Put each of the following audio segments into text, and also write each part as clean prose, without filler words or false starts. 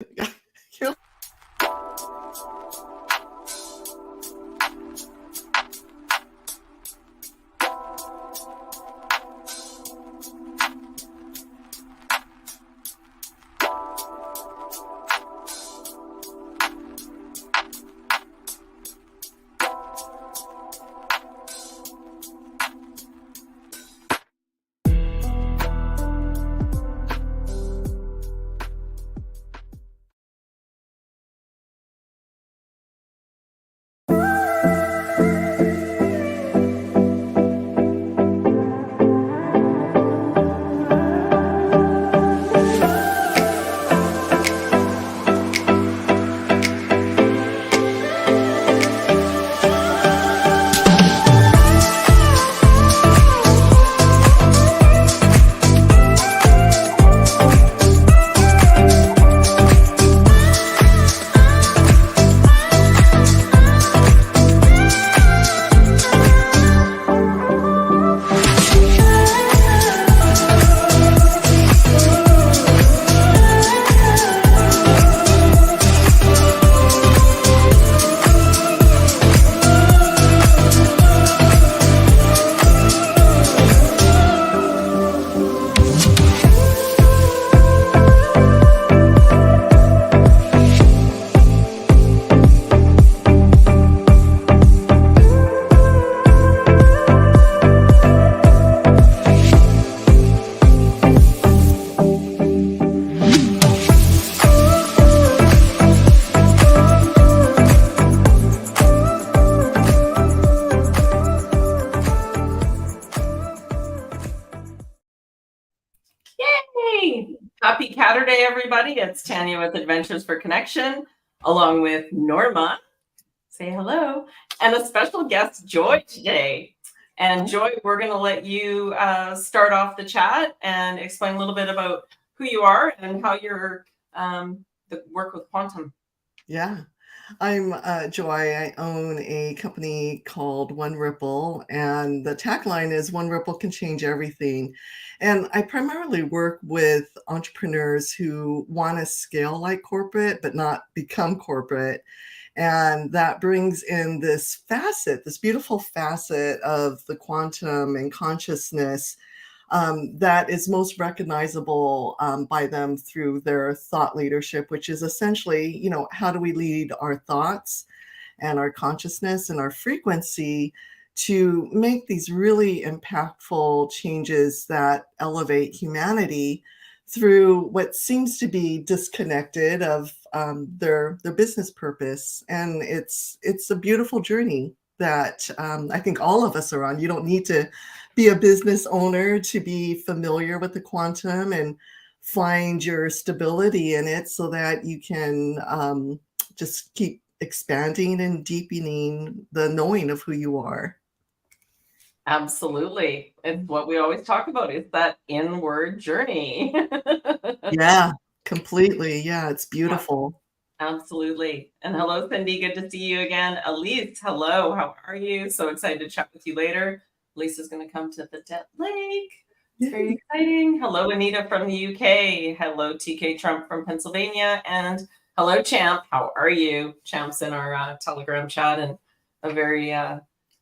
You're Yay! Happy Catterday, everybody. It's Tanya with Adventures for Connection, along with Norma. Say hello. And a special guest, Joy, today. And Joy, we're going to let you start off the chat and explain a little bit about who you are and how you're the work with quantum. Yeah. I'm Joy. I own a company called One Ripple, and the tagline is One Ripple can change everything. And I primarily work with entrepreneurs who want to scale like corporate, but not become corporate. And that brings in this facet, this beautiful facet of the quantum and consciousness that is most recognizable by them through their thought leadership, which is essentially, how do we lead our thoughts and our consciousness and our frequency to make these really impactful changes that elevate humanity through what seems to be disconnected of their business purpose. And it's a beautiful journey that I think all of us are on. You don't need to be a business owner to be familiar with the quantum and find your stability in it so that you can just keep expanding and deepening the knowing of who you are. Absolutely. And what we always talk about is that inward journey. Yeah, completely. Yeah, it's beautiful. Absolutely. And hello, Cindy. Good to see you again. Elise, hello. How are you? So excited to chat with you later. Elise is going to come to the Dead Lake. It's very exciting. Hello, Anita from the UK. Hello, TK Trump from Pennsylvania. And hello, Champ. How are you? Champ's in our Telegram chat and a very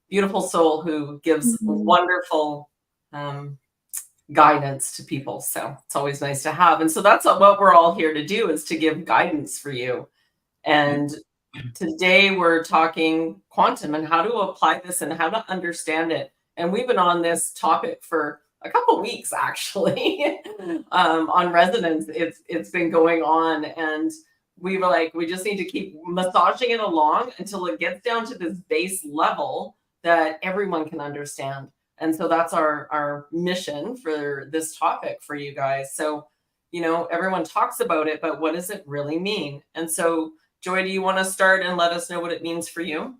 beautiful soul who gives wonderful guidance to people. So it's always nice to have. And so that's what we're all here to do, is to give guidance for you. And today we're talking quantum and how to apply this and how to understand it. And we've been on this topic for a couple weeks, actually. On resonance, it's been going on, and we were like, we just need to keep massaging it along until it gets down to this base level that everyone can understand. And so that's our mission for this topic for you guys. So, everyone talks about it, but what does it really mean? And so, Joy, do you want to start and let us know what it means for you?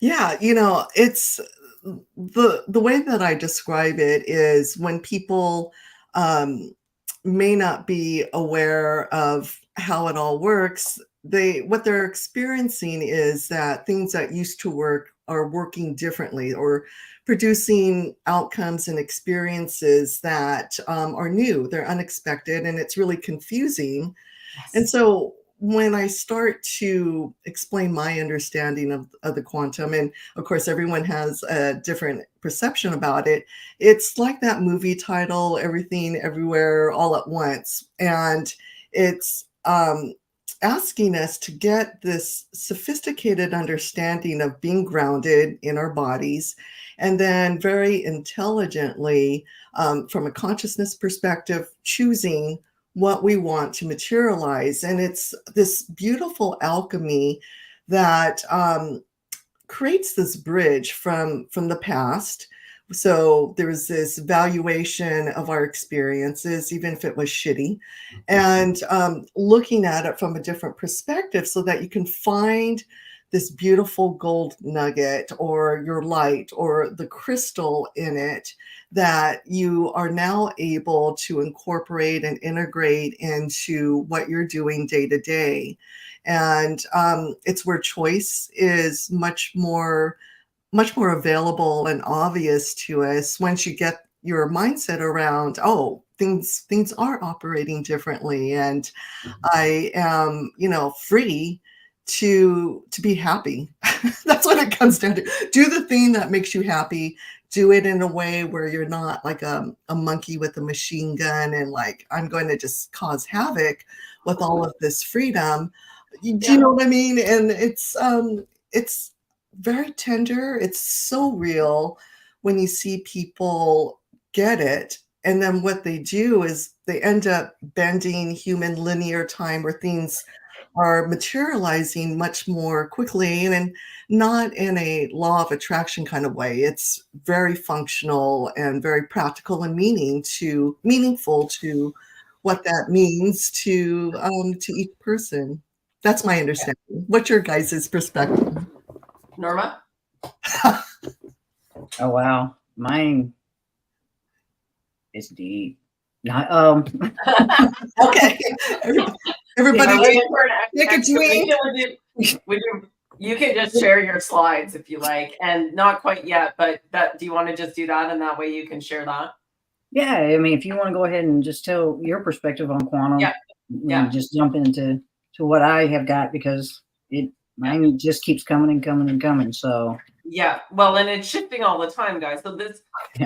Yeah, it's the way that I describe it is when people may not be aware of how it all works, what they're experiencing is that things that used to work are working differently or producing outcomes and experiences that are new, they're unexpected, and it's really confusing. And so when I start to explain my understanding of the quantum, and of course, everyone has a different perception about it, it's like that movie title, Everything Everywhere All at Once. And it's asking us to get this sophisticated understanding of being grounded in our bodies, and then very intelligently, from a consciousness perspective, choosing what we want to materialize. And it's this beautiful alchemy that creates this bridge from the past. So there's this valuation of our experiences, even if it was shitty, and looking at it from a different perspective so that you can find this beautiful gold nugget or your light or the crystal in it that you are now able to incorporate and integrate into what you're doing day to day. And it's where choice is much more available and obvious to us once you get your mindset around, oh, things are operating differently, and I am, free to be happy. That's what it comes down to. Do the thing that makes you happy. Do it in a way where you're not like a monkey with a machine gun and like, I'm going to just cause havoc with all of this freedom. Do you know what I mean? And it's very tender. It's so real when you see people get it. And then what they do is they end up bending human linear time where things are materializing much more quickly, and not in a law of attraction kind of way. It's very functional and very practical and meaningful to what that means to each person. That's my understanding. What's your guys' perspective? Norma? Oh wow, mine is deep. Not Okay, everybody, take a drink. You can just share your slides if you like, and not quite yet, but do you want to just do that, and that way you can share that? Yeah, I mean, if you want to go ahead and just tell your perspective on quantum, yeah, just jump into what I have got, because mine just keeps coming and coming and coming. So yeah, well, and it's shifting all the time, guys. So this,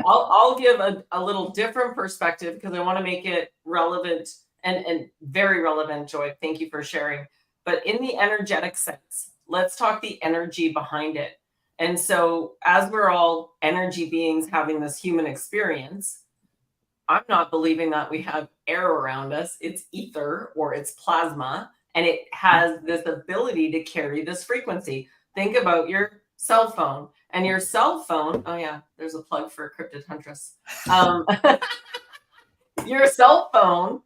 I'll give a little different perspective because I want to make it relevant and very relevant, Joy. Thank you for sharing. But in the energetic sense, let's talk the energy behind it. And so as we're all energy beings having this human experience, I'm not believing that we have air around us. It's ether or it's plasma, and it has this ability to carry this frequency. Think about your cell phone, and your cell phone. Oh yeah, there's a plug for Cryptid Huntress. Your cell phone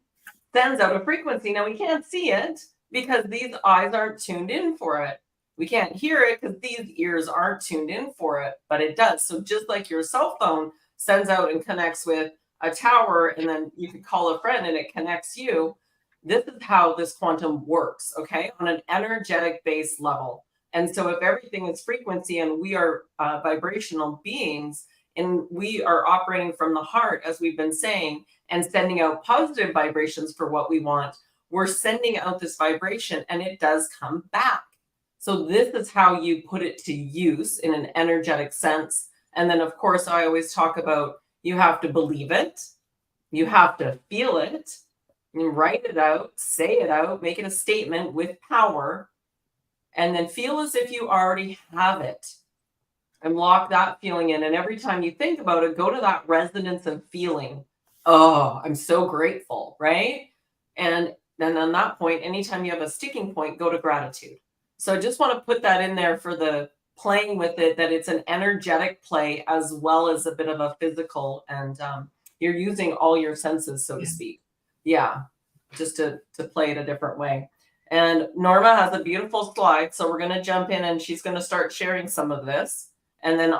sends out a frequency. Now we can't see it because these eyes aren't tuned in for it. We can't hear it because these ears aren't tuned in for it, but it does. So just like your cell phone sends out and connects with a tower, and then you can call a friend and it connects you. This is how this quantum works, okay, on an energetic base level. And so if everything is frequency and we are vibrational beings, and we are operating from the heart, as we've been saying, and sending out positive vibrations for what we want, we're sending out this vibration and it does come back. So this is how you put it to use in an energetic sense. And then, of course, I always talk about you have to believe it, you have to feel it, and write it out, say it out, make it a statement with power, and then feel as if you already have it. And lock that feeling in. And every time you think about it, go to that resonance of feeling. Oh, I'm so grateful, right? And then on that point, anytime you have a sticking point, go to gratitude. So I just want to put that in there for the playing with it, that it's an energetic play as well as a bit of a physical, and you're using all your senses, so to speak. Yeah, just to play it a different way. And Norma has a beautiful slide, so we're going to jump in and she's going to start sharing some of this. And then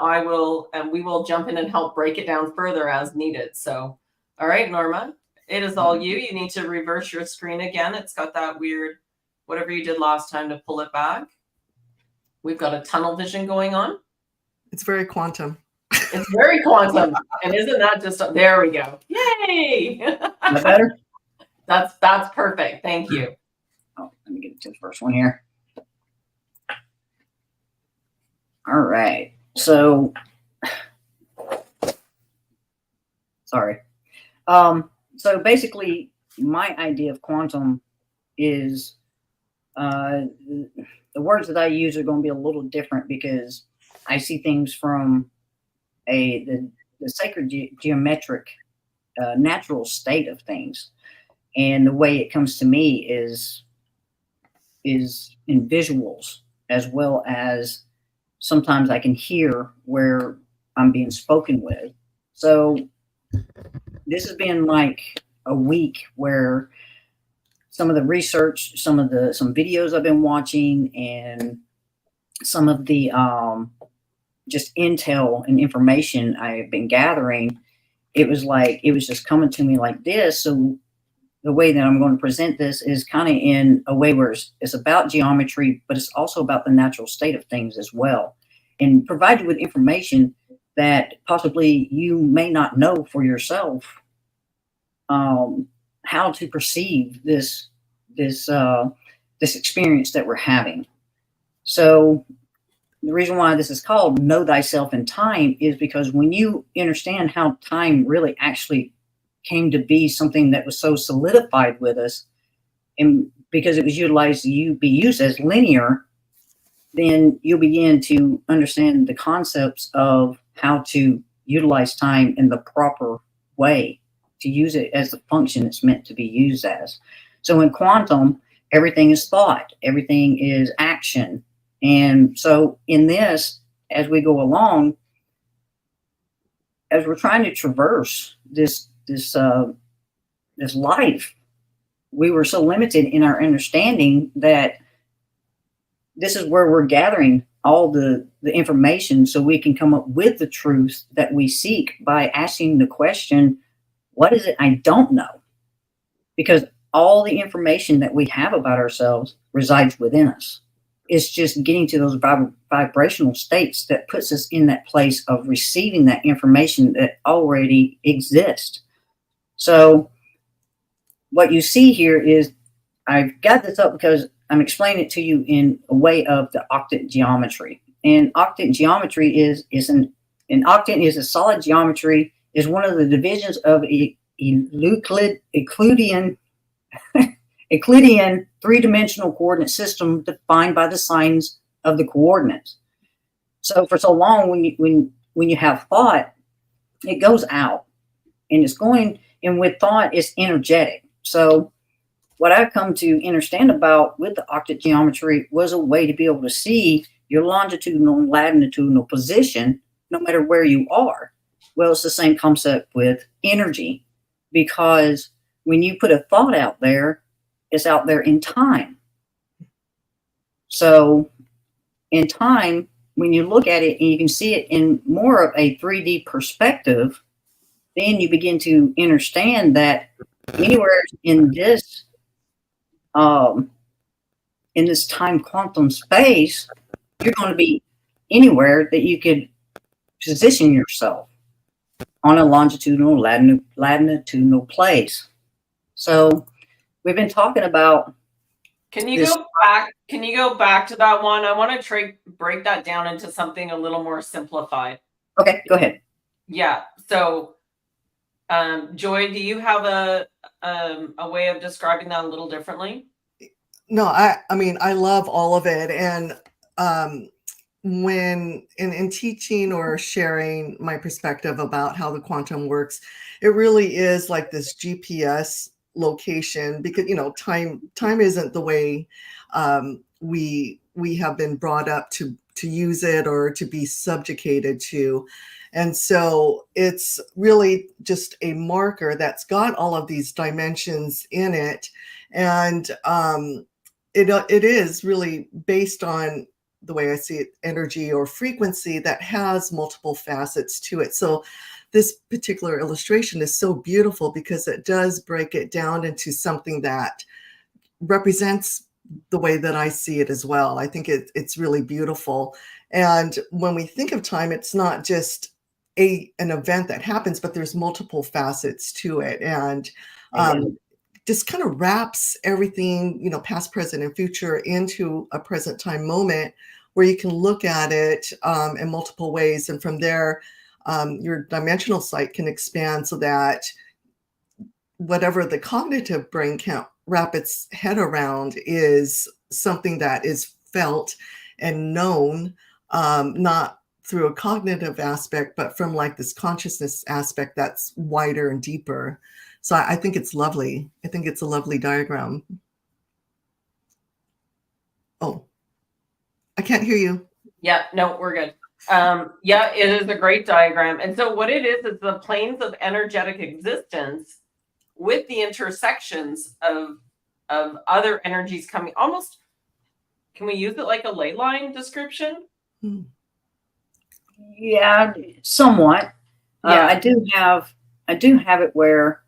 we will jump in and help break it down further as needed. So, all right, Norma, it is all you. You need to reverse your screen again. It's got that weird, whatever you did last time to pull it back. We've got a tunnel vision going on. It's very quantum. It's very quantum. And isn't that just, there we go. Yay. Is that better? That's perfect. Thank you. Oh, let me get to the first one here. All right. So, sorry. So basically, my idea of quantum is the words that I use are going to be a little different because I see things from the sacred geometric natural state of things, and the way it comes to me is in visuals, as well as sometimes I can hear where I'm being spoken with. So this has been like a week where some of the research, some videos I've been watching, and some of the just intel and information I've been gathering, it was just coming to me like this. So the way that I'm going to present this is kind of in a way where it's about geometry, but it's also about the natural state of things as well, and provide you with information that possibly you may not know for yourself, how to perceive this experience that we're having. So the reason why this is called Know Thyself in Time is because when you understand how time really actually came to be something that was so solidified with us, and because it was utilized to be used as linear, then you'll begin to understand the concepts of how to utilize time in the proper way, to use it as the function it's meant to be used as. So in quantum, everything is thought, everything is action. And so in this, as we go along, as we're trying to traverse this life, we were so limited in our understanding that this is where we're gathering all the information so we can come up with the truth that we seek by asking the question, what is it I don't know? Because all the information that we have about ourselves resides within us. It's just getting to those vibrational states that puts us in that place of receiving that information that already exists. So what you see here is, I've got this up because I'm explaining it to you in a way of the octet geometry. And octet geometry is an octet is a solid geometry, is one of the divisions of Euclidean three-dimensional coordinate system defined by the signs of the coordinates. So for so long, when you have thought, it goes out, and it's going, and with thought, it's energetic. So what I've come to understand about with the octet geometry was a way to be able to see your longitudinal and latitudinal position, no matter where you are. Well, it's the same concept with energy, because when you put a thought out there, it's out there in time. So in time, when you look at it and you can see it in more of a 3D perspective, then you begin to understand that anywhere in this time quantum space, you're going to be anywhere that you could position yourself on a longitudinal, latitudinal place. So we've been talking about. Can you go back? Can you go back to that one? I want to break that down into something a little more simplified. Okay, go ahead. Yeah. So, Joy, do you have a way of describing that a little differently? No, I mean, I love all of it. And when in teaching or sharing my perspective about how the quantum works, it really is like this GPS location, because time isn't the way we have been brought up to use it or to be subjugated to. And so it's really just a marker that's got all of these dimensions in it. And it is really based on, the way I see it, energy or frequency that has multiple facets to it. So this particular illustration is so beautiful because it does break it down into something that represents the way that I see it as well. I think it's really beautiful. And when we think of time, it's not just an event that happens, but there's multiple facets to it. And just kind of wraps everything, past, present, and future into a present time moment where you can look at it in multiple ways. And from there, your dimensional sight can expand so that whatever the cognitive brain can't wrap its head around is something that is felt and known, not through a cognitive aspect, but from like this consciousness aspect that's wider and deeper. So I think it's lovely. I think it's a lovely diagram. Oh, I can't hear you. Yeah, no, we're good. Yeah, it is a great diagram. And so what it is the planes of energetic existence with the intersections of other energies coming. Almost, can we use it like a ley line description? Yeah, somewhat. Yeah. I do have it where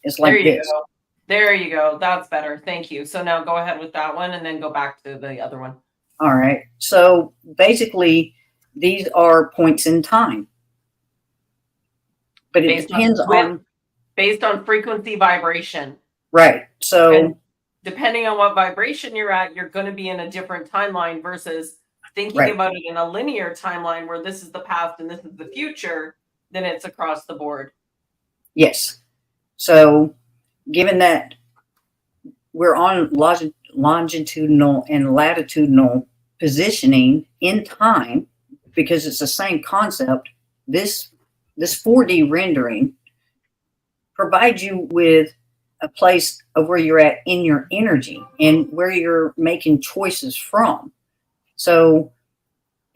it's like this. Go. There you go. That's better. Thank you. So now go ahead with that one and then go back to the other one. All right. So basically, these are points in time. But it depends on based on frequency vibration. Right. So and depending on what vibration you're at, you're going to be in a different timeline versus thinking about it in a linear timeline where this is the past and this is the future, then it's across the board. Yes. So given that we're on longitudinal and latitudinal positioning in time, because it's the same concept, this 4D rendering provides you with a place of where you're at in your energy and where you're making choices from. So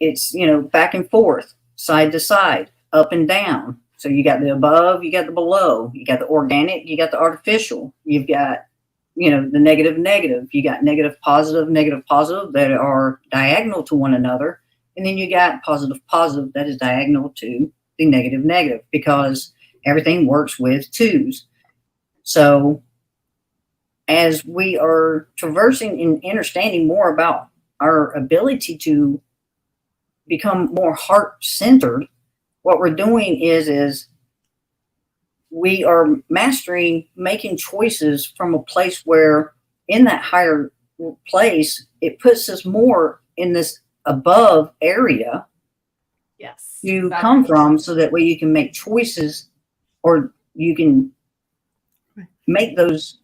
it's, back and forth, side to side, up and down. So you got the above, you got the below, you got the organic, you got the artificial, you've got, the negative, you got negative, positive that are diagonal to one another. And then you got positive that is diagonal to the negative, because everything works with twos. So as we are traversing and understanding more about our ability to become more heart-centered, what we're doing is we are mastering making choices from a place where in that higher place, it puts us more in this above area to come from, so that way you can make choices, or you can make those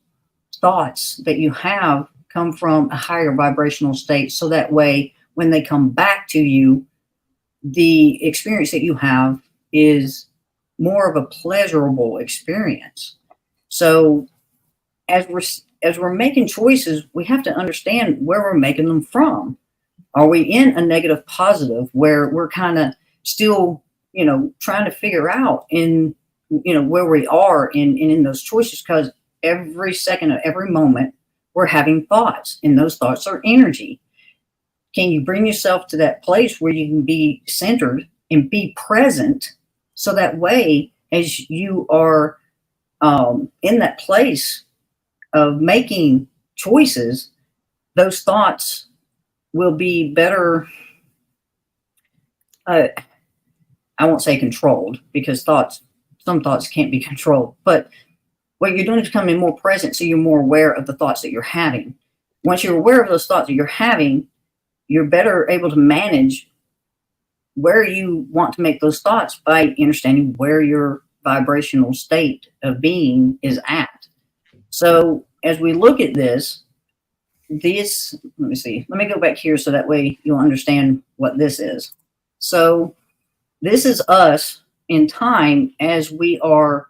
thoughts that you have come from a higher vibrational state. So that way, when they come back to you, the experience that you have is more of a pleasurable experience. So as we're making choices, we have to understand where we're making them from. Are we in a negative positive where we're kind of still, trying to figure out where we are in those choices? Because every second of every moment we're having thoughts, and those thoughts are energy. Can you bring yourself to that place where you can be centered and be present, so that way, as you are in that place of making choices, those thoughts will be better, I won't say controlled, because some thoughts can't be controlled, but what you're doing is becoming more present, so you're more aware of the thoughts that you're having. Once you're aware of those thoughts that you're having, you're better able to manage where you want to make those thoughts by understanding where your vibrational state of being is at. So as we look at this, let me see. Let me go back here so that way you'll understand what this is. So this is us in time as we are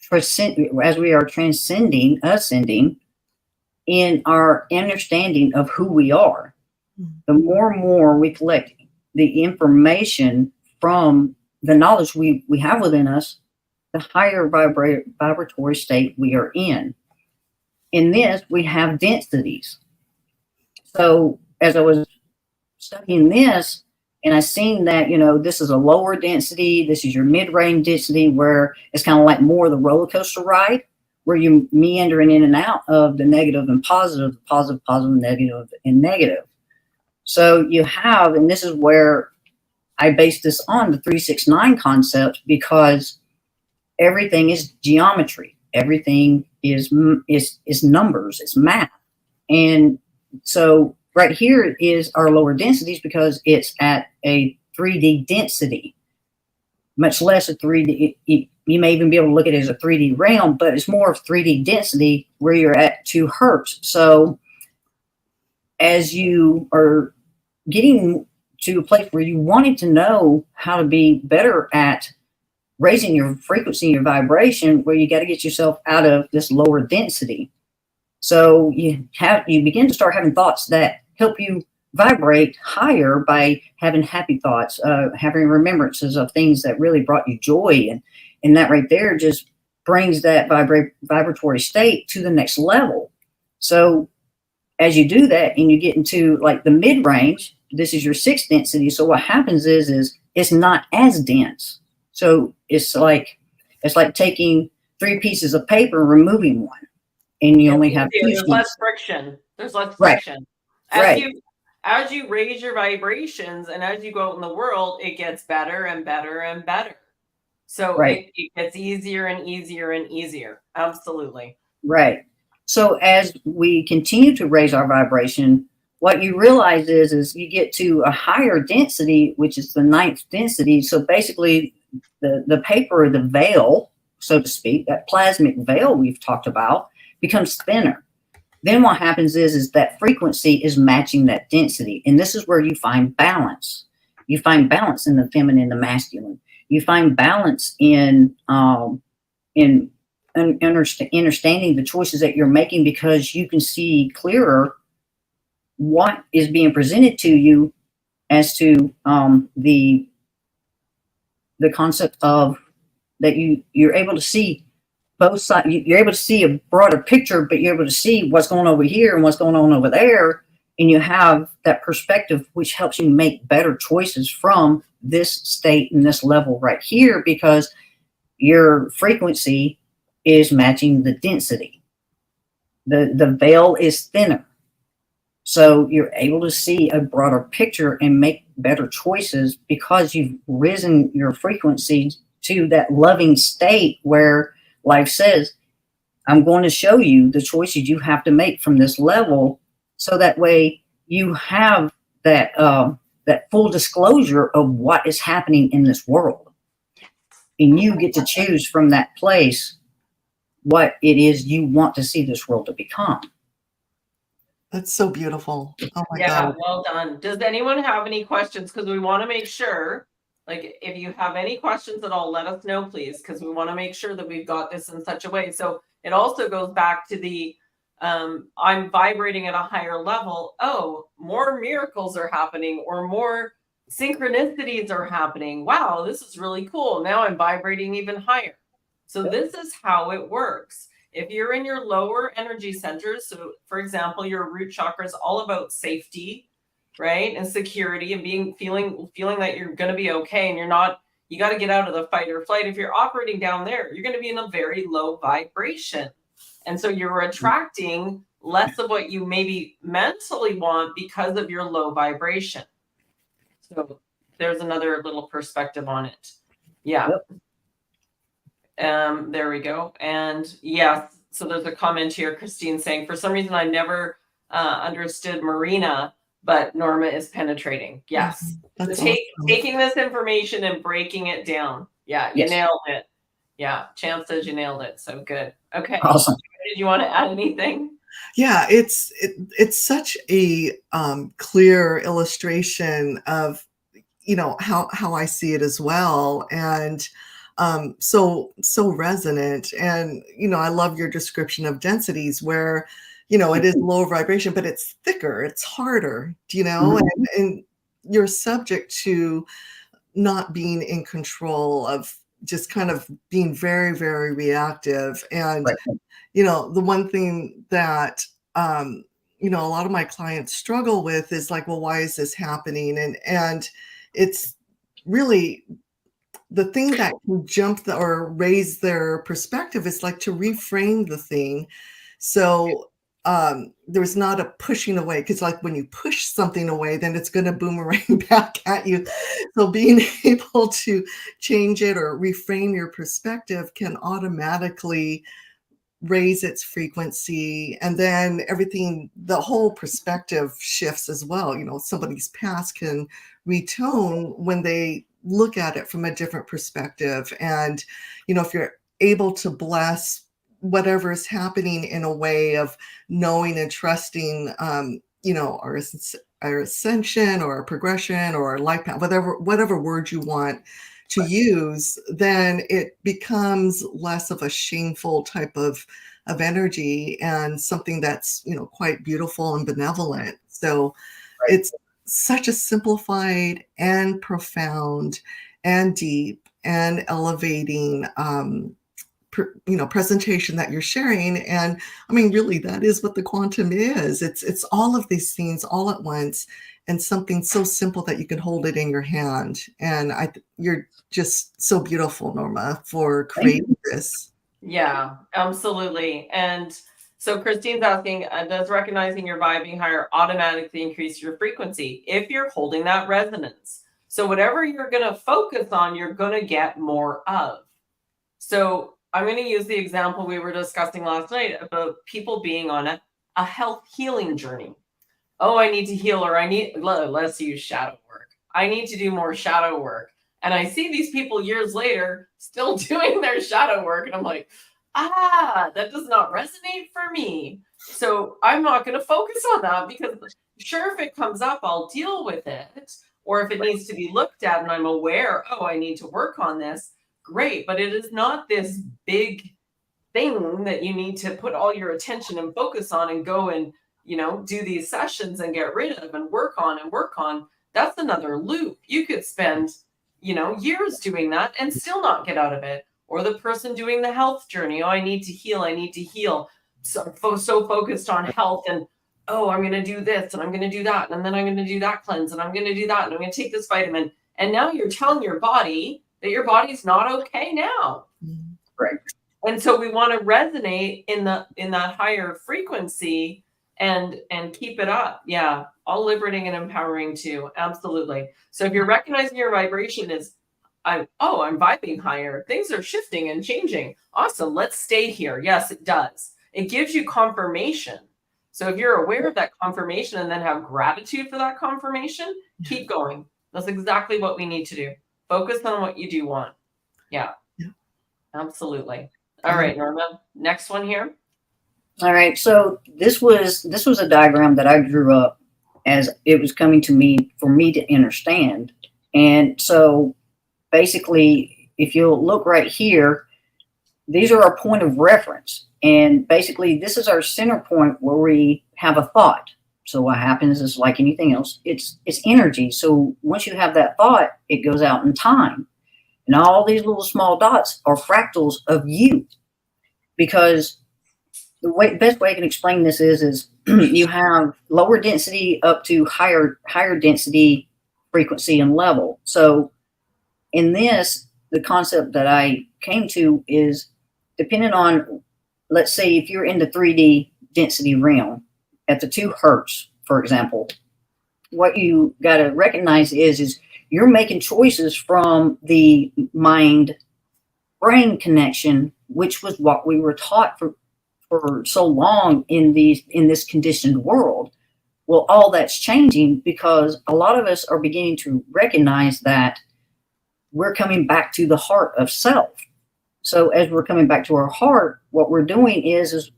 transcending, ascending in our understanding of who we are. The more and more we collect the information from the knowledge we have within us, the higher vibratory state we are in. In this, we have densities. So as I was studying this, and I seen that, this is a lower density, this is your mid-range density, where it's kind of like more of the roller coaster ride, where you're meandering in and out of the negative and positive, positive, negative, and negative. So you have, and this is where I base this on the 369 concept, because everything is geometry. everything is numbers, it's math. And so right here is our lower densities because it's at a 3D density, much less a 3D. You may even be able to look at it as a 3D realm, but it's more of 3D density where you're at 2 hertz. So as you are getting to a place where you wanted to know how to be better at raising your frequency, your vibration, where you got to get yourself out of this lower density. So you begin to start having thoughts that help you vibrate higher by having happy thoughts, having remembrances of things that really brought you joy. And that right there just brings that vibratory state to the next level. So as you do that and you get into like the mid range, this is your 6th density. So what happens is it's not as dense. So it's like taking 3 pieces of paper and removing one, and you only have 2 There's sheets. less friction. There's less Right. friction. Right. As you raise your vibrations and as you go out in the world, it gets better and better and better. So Right. it gets easier and easier and easier. Absolutely. Right. So as we continue to raise our vibration, what you realize is you get to a higher density, which is the 9th density. So basically the paper, the veil, so to speak, that plasmic veil we've talked about, becomes thinner. Then what happens is that frequency is matching that density. And this is where you find balance. You find balance in the feminine, the masculine. You find balance in understanding the choices that you're making, because you can see clearer what is being presented to you as to the concept of that you're able to see both sides. You're able to see a broader picture, but you're able to see what's going on over here and what's going on over there. And you have that perspective, which helps you make better choices from this state and this level right here, because your frequency is matching the density. The veil is thinner. So you're able to see a broader picture and make better choices because you've risen your frequency to that loving state where life says, I'm going to show you the choices you have to make from this level. So that way you have that, that full disclosure of what is happening in this world. And you get to choose from that place what it is you want to see this world to become. That's so beautiful. Oh my Yeah, God. well done. Does anyone have any questions? Because we want to make sure, like, if you have any questions at all, let us know, please, because we want to make sure that we've got this in such a way. So it also goes back to the I'm vibrating at a higher level. Oh, more miracles are happening, or more synchronicities are happening. Wow, this is really cool. Now I'm vibrating even higher. So this is how it works. If you're in your lower energy centers, so for example, your root chakra is all about safety, right? And security, and feeling that you're going to be okay, and you got to get out of the fight or flight. If you're operating down there, you're going to be in a very low vibration. And so you're attracting less of what you maybe mentally want because of your low vibration. So there's another little perspective on it. Yeah. Yep. There we go. And yes, so there's a comment here, Christine saying, for some reason I never understood Marina, but Norma is penetrating. Yes. So taking this information and breaking it down. Yeah, you nailed it. Yeah, Chance says you nailed it. So good. Okay. Awesome. Did you want to add anything? Yeah, it's such a clear illustration of, you know, how I see it as well, and so resonant. And you know, I love your description of densities where, you know, it is lower vibration, but it's thicker, it's harder, you know, and you're subject to not being in control of, just kind of being very, very reactive. And you know, the one thing that, you know, a lot of my clients struggle with is like, well, why is this happening? And it's really the thing that can jump or raise their perspective is like to reframe the thing. So there's not a pushing away, because like when you push something away, then it's going to boomerang back at you. So being able to change it or reframe your perspective can automatically raise its frequency, and then everything, the whole perspective shifts as well. You know, somebody's past can retone when they look at it from a different perspective. And, you know, if you're able to bless whatever is happening in a way of knowing and trusting, you know, our ascension or our progression or our life path, whatever word you want to use, then it becomes less of a shameful type of energy and something that's, you know, quite beautiful and benevolent. So it's such a simplified and profound and deep and elevating you know, presentation that you're sharing. And I mean, really, that is what the quantum is. It's all of these things all at once, and something so simple that you can hold it in your hand. And you're just so beautiful, Norma, for creating this. Yeah, absolutely. And so Christine's asking, does recognizing you're vibing higher automatically increase your frequency if you're holding that resonance? So whatever you're going to focus on, you're going to get more of. So I'm going to use the example we were discussing last night about people being on a health healing journey. Oh, I need to heal, or let's use shadow work. I need to do more shadow work. And I see these people years later still doing their shadow work. And I'm like, that does not resonate for me. So I'm not going to focus on that, because sure, if it comes up, I'll deal with it. Or if it needs to be looked at and I'm aware, oh, I need to work on this, great. But it is not this big thing that you need to put all your attention and focus on and go and, you know, do these sessions and get rid of and work on. That's another loop. You could spend, you know, years doing that and still not get out of it. Or the person doing the health journey. Oh, I need to heal. So focused on health, and oh, I'm going to do this and I'm going to do that. And then I'm going to do that cleanse, and I'm going to do that. And I'm going to take this vitamin. And now you're telling your body that your body's not okay now. Right. And so we want to resonate in that higher frequency and keep it up. Yeah. All liberating and empowering too. Absolutely. So if you're recognizing your vibration is, I'm vibing higher. Things are shifting and changing. Awesome. Let's stay here. Yes, it does. It gives you confirmation. So if you're aware of that confirmation and then have gratitude for that confirmation, keep going. That's exactly what we need to do. Focus on what you do want. Yeah. Absolutely. All right, Norma, next one here. All right. So this was a diagram that I drew up as it was coming to me for me to understand. And so basically, if you'll look right here, these are our point of reference. And basically, this is our center point where we have a thought. So what happens is, like anything else, it's energy. So once you have that thought, it goes out in time. And all these little small dots are fractals of you. Because the best way I can explain this is you have lower density up to higher density frequency and level. So in this, the concept that I came to is depending on, let's say if you're in the 3D density realm at the 2 hertz, for example, what you got to recognize is you're making choices from the mind brain connection, which was what we were taught for so long in this conditioned world. Well, all that's changing because a lot of us are beginning to recognize that we're coming back to the heart of self. So as we're coming back to our heart, what we're doing is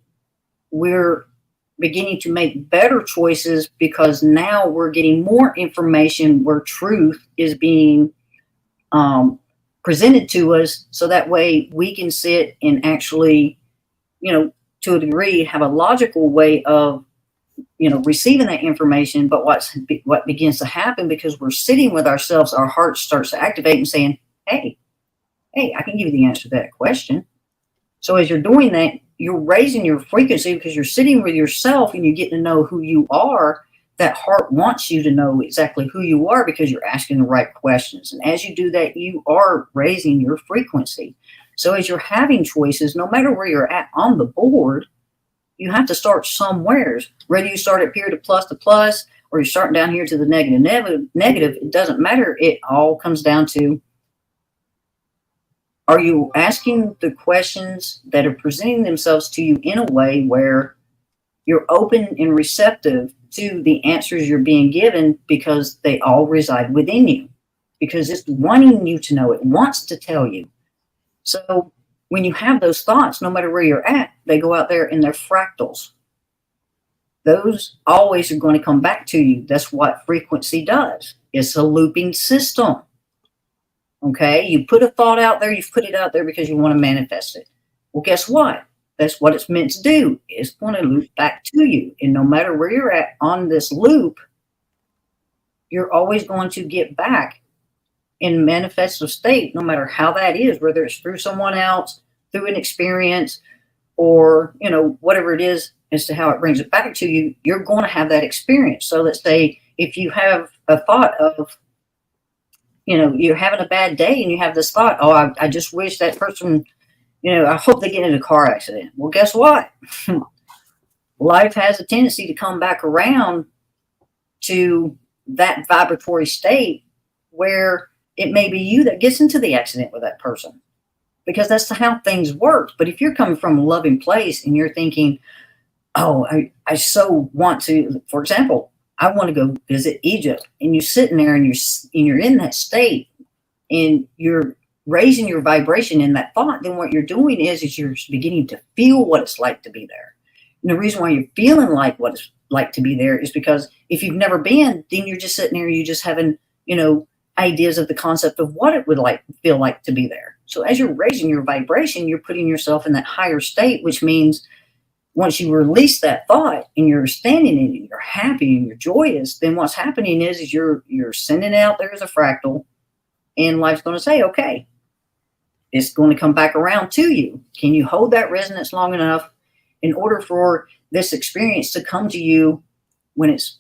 we're beginning to make better choices, because now we're getting more information where truth is being presented to us. So that way we can sit and actually, you know, to a degree, have a logical way of, you know, receiving that information. But what begins to happen, because we're sitting with ourselves, our heart starts to activate and saying, hey, I can give you the answer to that question. So as you're doing that, you're raising your frequency because you're sitting with yourself and you get to know who you are. That heart wants you to know exactly who you are because you're asking the right questions. And as you do that, you are raising your frequency. So as you're having choices, no matter where you're at on the board, you have to start somewhere. Whether you start up here to plus, or you're starting down here to the negative, it doesn't matter. It all comes down to, Are you asking the questions that are presenting themselves to you in a way where you're open and receptive to the answers you're being given, because they all reside within you, because it's wanting you to know, it wants to tell you. So when you have those thoughts, no matter where you're at, they go out there and they're fractals. Those always are going to come back to you. That's what frequency does. It's a looping system. Okay, you put a thought out there, you've put it out there because you want to manifest it. Well, guess what? That's what it's meant to do. It's going to loop back to you. And no matter where you're at on this loop, you're always going to get back in manifestive state, no matter how that is, whether it's through someone else, through an experience, or, you know, whatever it is as to how it brings it back to you, you're going to have that experience. So let's say if you have a thought of, you know, you're having a bad day and you have this thought, oh, I just wish that person, you know, I hope they get in a car accident. Well, guess what? Life has a tendency to come back around to that vibratory state where it may be you that gets into the accident with that person, because that's how things work. But if you're coming from a loving place and you're thinking, oh, I so want to, for example, I want to go visit Egypt, and you're sitting there and you're in that state and you're raising your vibration in that thought, then what you're doing is you're beginning to feel what it's like to be there. And the reason why you're feeling like what it's like to be there is because if you've never been, then you're just sitting there, you're just having, you know, ideas of the concept of what it would feel like to be there. So as you're raising your vibration, you're putting yourself in that higher state, which means once you release that thought and you're standing in it, you're happy and you're joyous, then what's happening is you're sending it out there as a fractal, and life's going to say, okay, it's going to come back around to you. Can you hold that resonance long enough in order for this experience to come to you when it's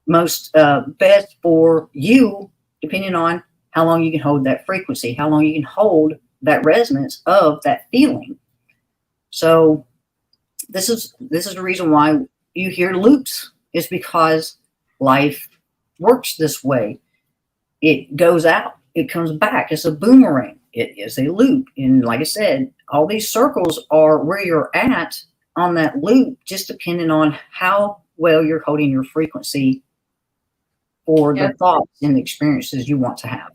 most best for you, depending on how long you can hold that frequency, how long you can hold that resonance of that feeling. So this is the reason why you hear loops, is because life works this way. It goes out, it comes back. It's a boomerang. It is a loop. And like I said, all these circles are where you're at on that loop, just depending on how well you're holding your frequency for the thoughts and the experiences you want to have.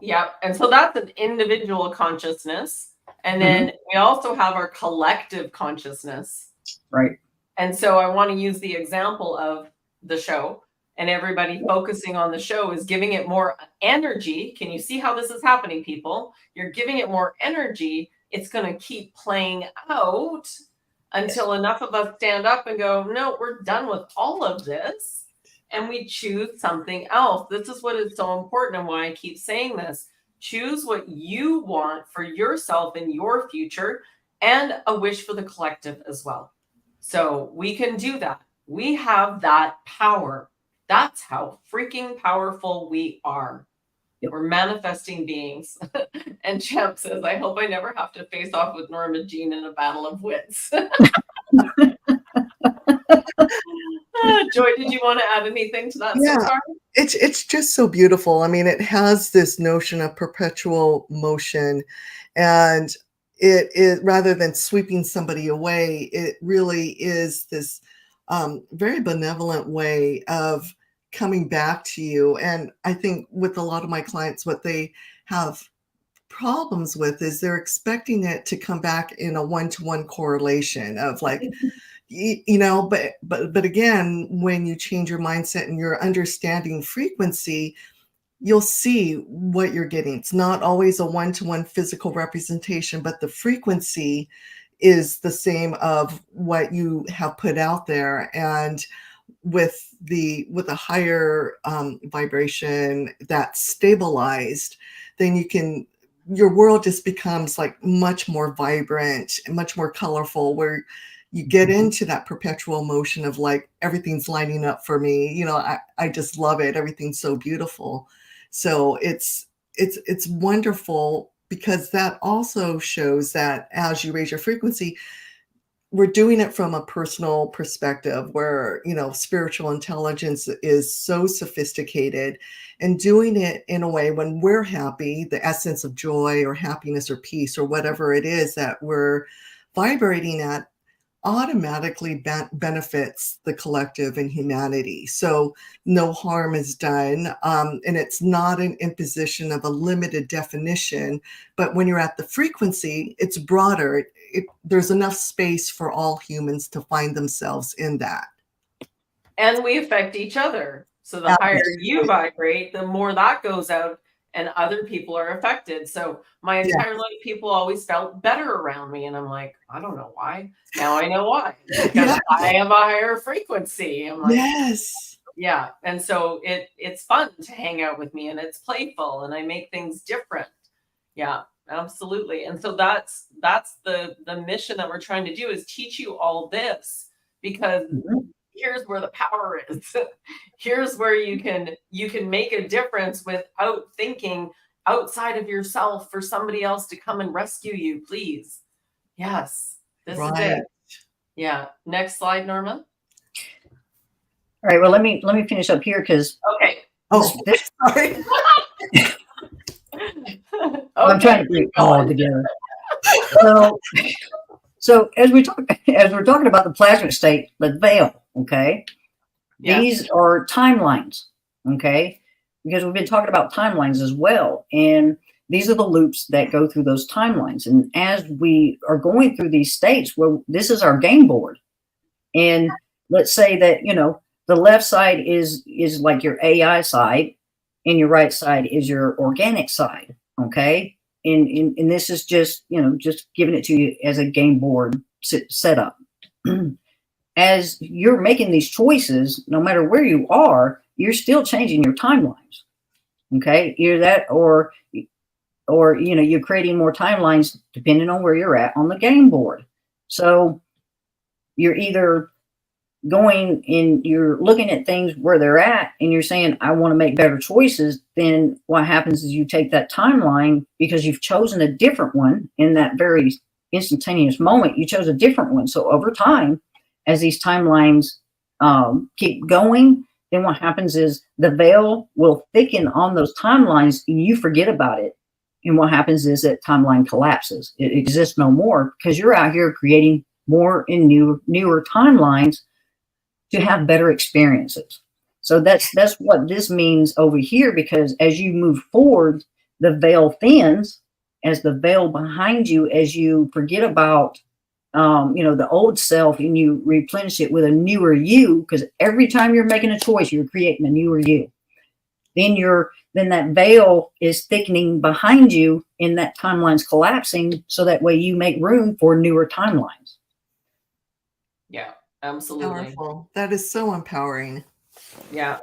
Yeah. And so that's an individual consciousness. And then we also have our collective consciousness. Right. And so I want to use the example of the show, and everybody focusing on the show is giving it more energy. Can you see how this is happening, people? You're giving it more energy. It's going to keep playing out until enough of us stand up and go, no, we're done with all of this. And we choose something else. This is what is so important, and why I keep saying this. Choose what you want for yourself in your future, and a wish for the collective as well. So we can do that. We have that power. That's how freaking powerful we are. Yep. We're manifesting beings. And Champ says, I hope I never have to face off with Norma Jean in a battle of wits. Joy, did you want to add anything to that so far? It's just so beautiful. I mean, it has this notion of perpetual motion, and it rather than sweeping somebody away, it really is this very benevolent way of coming back to you. And I think with a lot of my clients, what they have problems with is they're expecting it to come back in a one-to-one correlation of like, you know, but again, when you change your mindset and your understanding frequency, you'll see what you're getting. It's not always a one-to-one physical representation, but the frequency is the same of what you have put out there. And with a higher vibration that's stabilized, then your world just becomes like much more vibrant and much more colorful, where you get into that perpetual motion of like, everything's lining up for me. You know, I just love it. Everything's so beautiful. So it's wonderful, because that also shows that as you raise your frequency, we're doing it from a personal perspective where, spiritual intelligence is so sophisticated, and doing it in a way when we're happy, the essence of joy or happiness or peace or whatever it is that we're vibrating at automatically benefits the collective and humanity. So no harm is done. And it's not an imposition of a limited definition, but when you're at the frequency, it's broader. There's enough space for all humans to find themselves in that. And we affect each other. So the higher you vibrate, the more that goes out and other people are affected. So my entire life, people always felt better around me. And I'm like, I don't know why. Now I know why. Because I have a higher frequency. I'm like, yes. Yeah. And so it's fun to hang out with me, and it's playful, and I make things different. Yeah, absolutely. And so that's the mission that we're trying to do, is teach you all this, because here's where the power is. Here's where you can make a difference without thinking outside of yourself for somebody else to come and rescue you, please. Yes, this is it. Yeah. Next slide, Norma. All right. Well, let me finish up here because. Okay. Sorry. I'm trying to bring it all together. So as we're talking about the plasmic state, the veil, okay? Yeah. These are timelines, okay? Because we've been talking about timelines as well. And these are the loops that go through those timelines. And as we are going through these states, well, this is our game board. And let's say that, the left side is like your AI side, and your right side is your organic side, okay? And this is just, just giving it to you as a game board setup. As you're making these choices, no matter where you are, you're still changing your timelines, okay? Either that or you're creating more timelines depending on where you're at on the game board. So you're either going and you're looking at things where they're at and you're saying, I want to make better choices. Then what happens is you take that timeline, because you've chosen a different one in that very instantaneous moment, you chose a different one. So over time, as these timelines keep going, then what happens is the veil will thicken on those timelines and you forget about it. And what happens is that timeline collapses. It exists no more, because you're out here creating more and newer timelines to have better experiences. So that's what this means over here, because as you move forward, the veil thins. As the veil behind you, as you forget about the old self and you replenish it with a newer you, because every time you're making a choice, you're creating a newer you. Then that veil is thickening behind you and that timeline's collapsing, so that way you make room for newer timelines. Yeah. Absolutely. Powerful. That is so empowering. Yeah.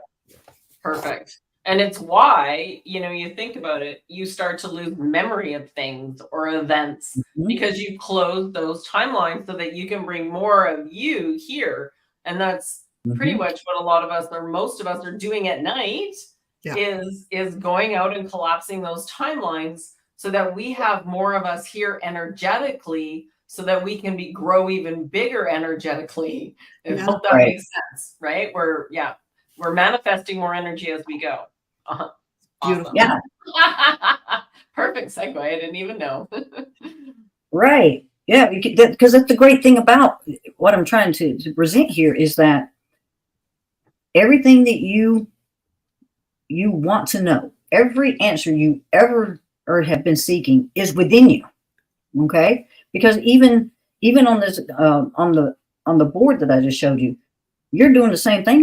Perfect. And it's why, you think about it, you start to lose memory of things or events, because you close those timelines so that you can bring more of you here. And that's pretty much what a lot of us, or most of us, are doing at night, is going out and collapsing those timelines so that we have more of us here energetically, so that we can grow even bigger energetically. I hope that makes sense, right? We're manifesting more energy as we go. Beautiful. Yeah. Perfect segue. I didn't even know. Right. Yeah, because that's the great thing about what I'm trying to present here, is that everything that you want to know, every answer you ever or have been seeking is within you. Okay? Because even on this on the board that I just showed you, you're doing the same thing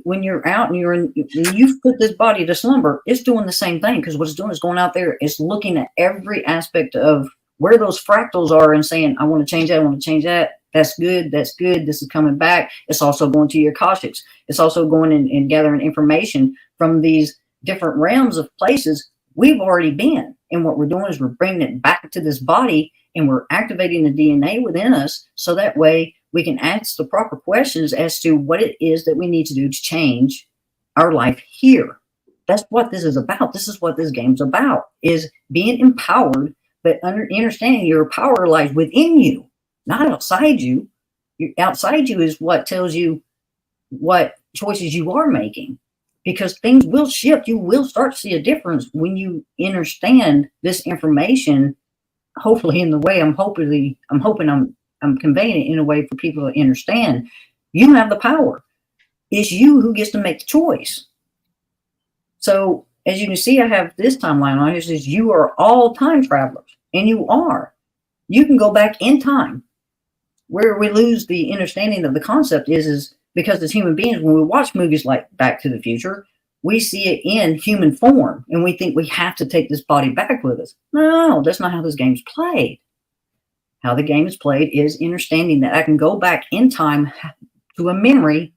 when you're out and you've put this body to slumber. It's doing the same thing, because what it's doing is going out there, it's looking at every aspect of where those fractals are and saying, I want to change that, I want to change that. That's good, this is coming back. It's also going to your Akashics. It's also going and gathering information from these different realms of places we've already been. And what we're doing is we're bringing it back to this body, and we're activating the DNA within us, so that way we can ask the proper questions as to what it is that we need to do to change our life here. That's what this is about. This is what this game's about, is being empowered, but understanding your power lies within you, not outside you. Outside you is what tells you what choices you are making, because things will shift. You will start to see a difference when you understand this information. Hopefully, in the way I'm hoping I'm conveying it in a way for people to understand. You have the power. It's you who gets to make the choice. So as you can see, I have this timeline on. It says you are all time travelers, and you are. You can go back in time. Where we lose the understanding of the concept is because as human beings, when we watch movies like Back to the Future, we see it in human form, and we think we have to take this body back with us. No, that's not how this game's played. How the game is played is understanding that I can go back in time to a memory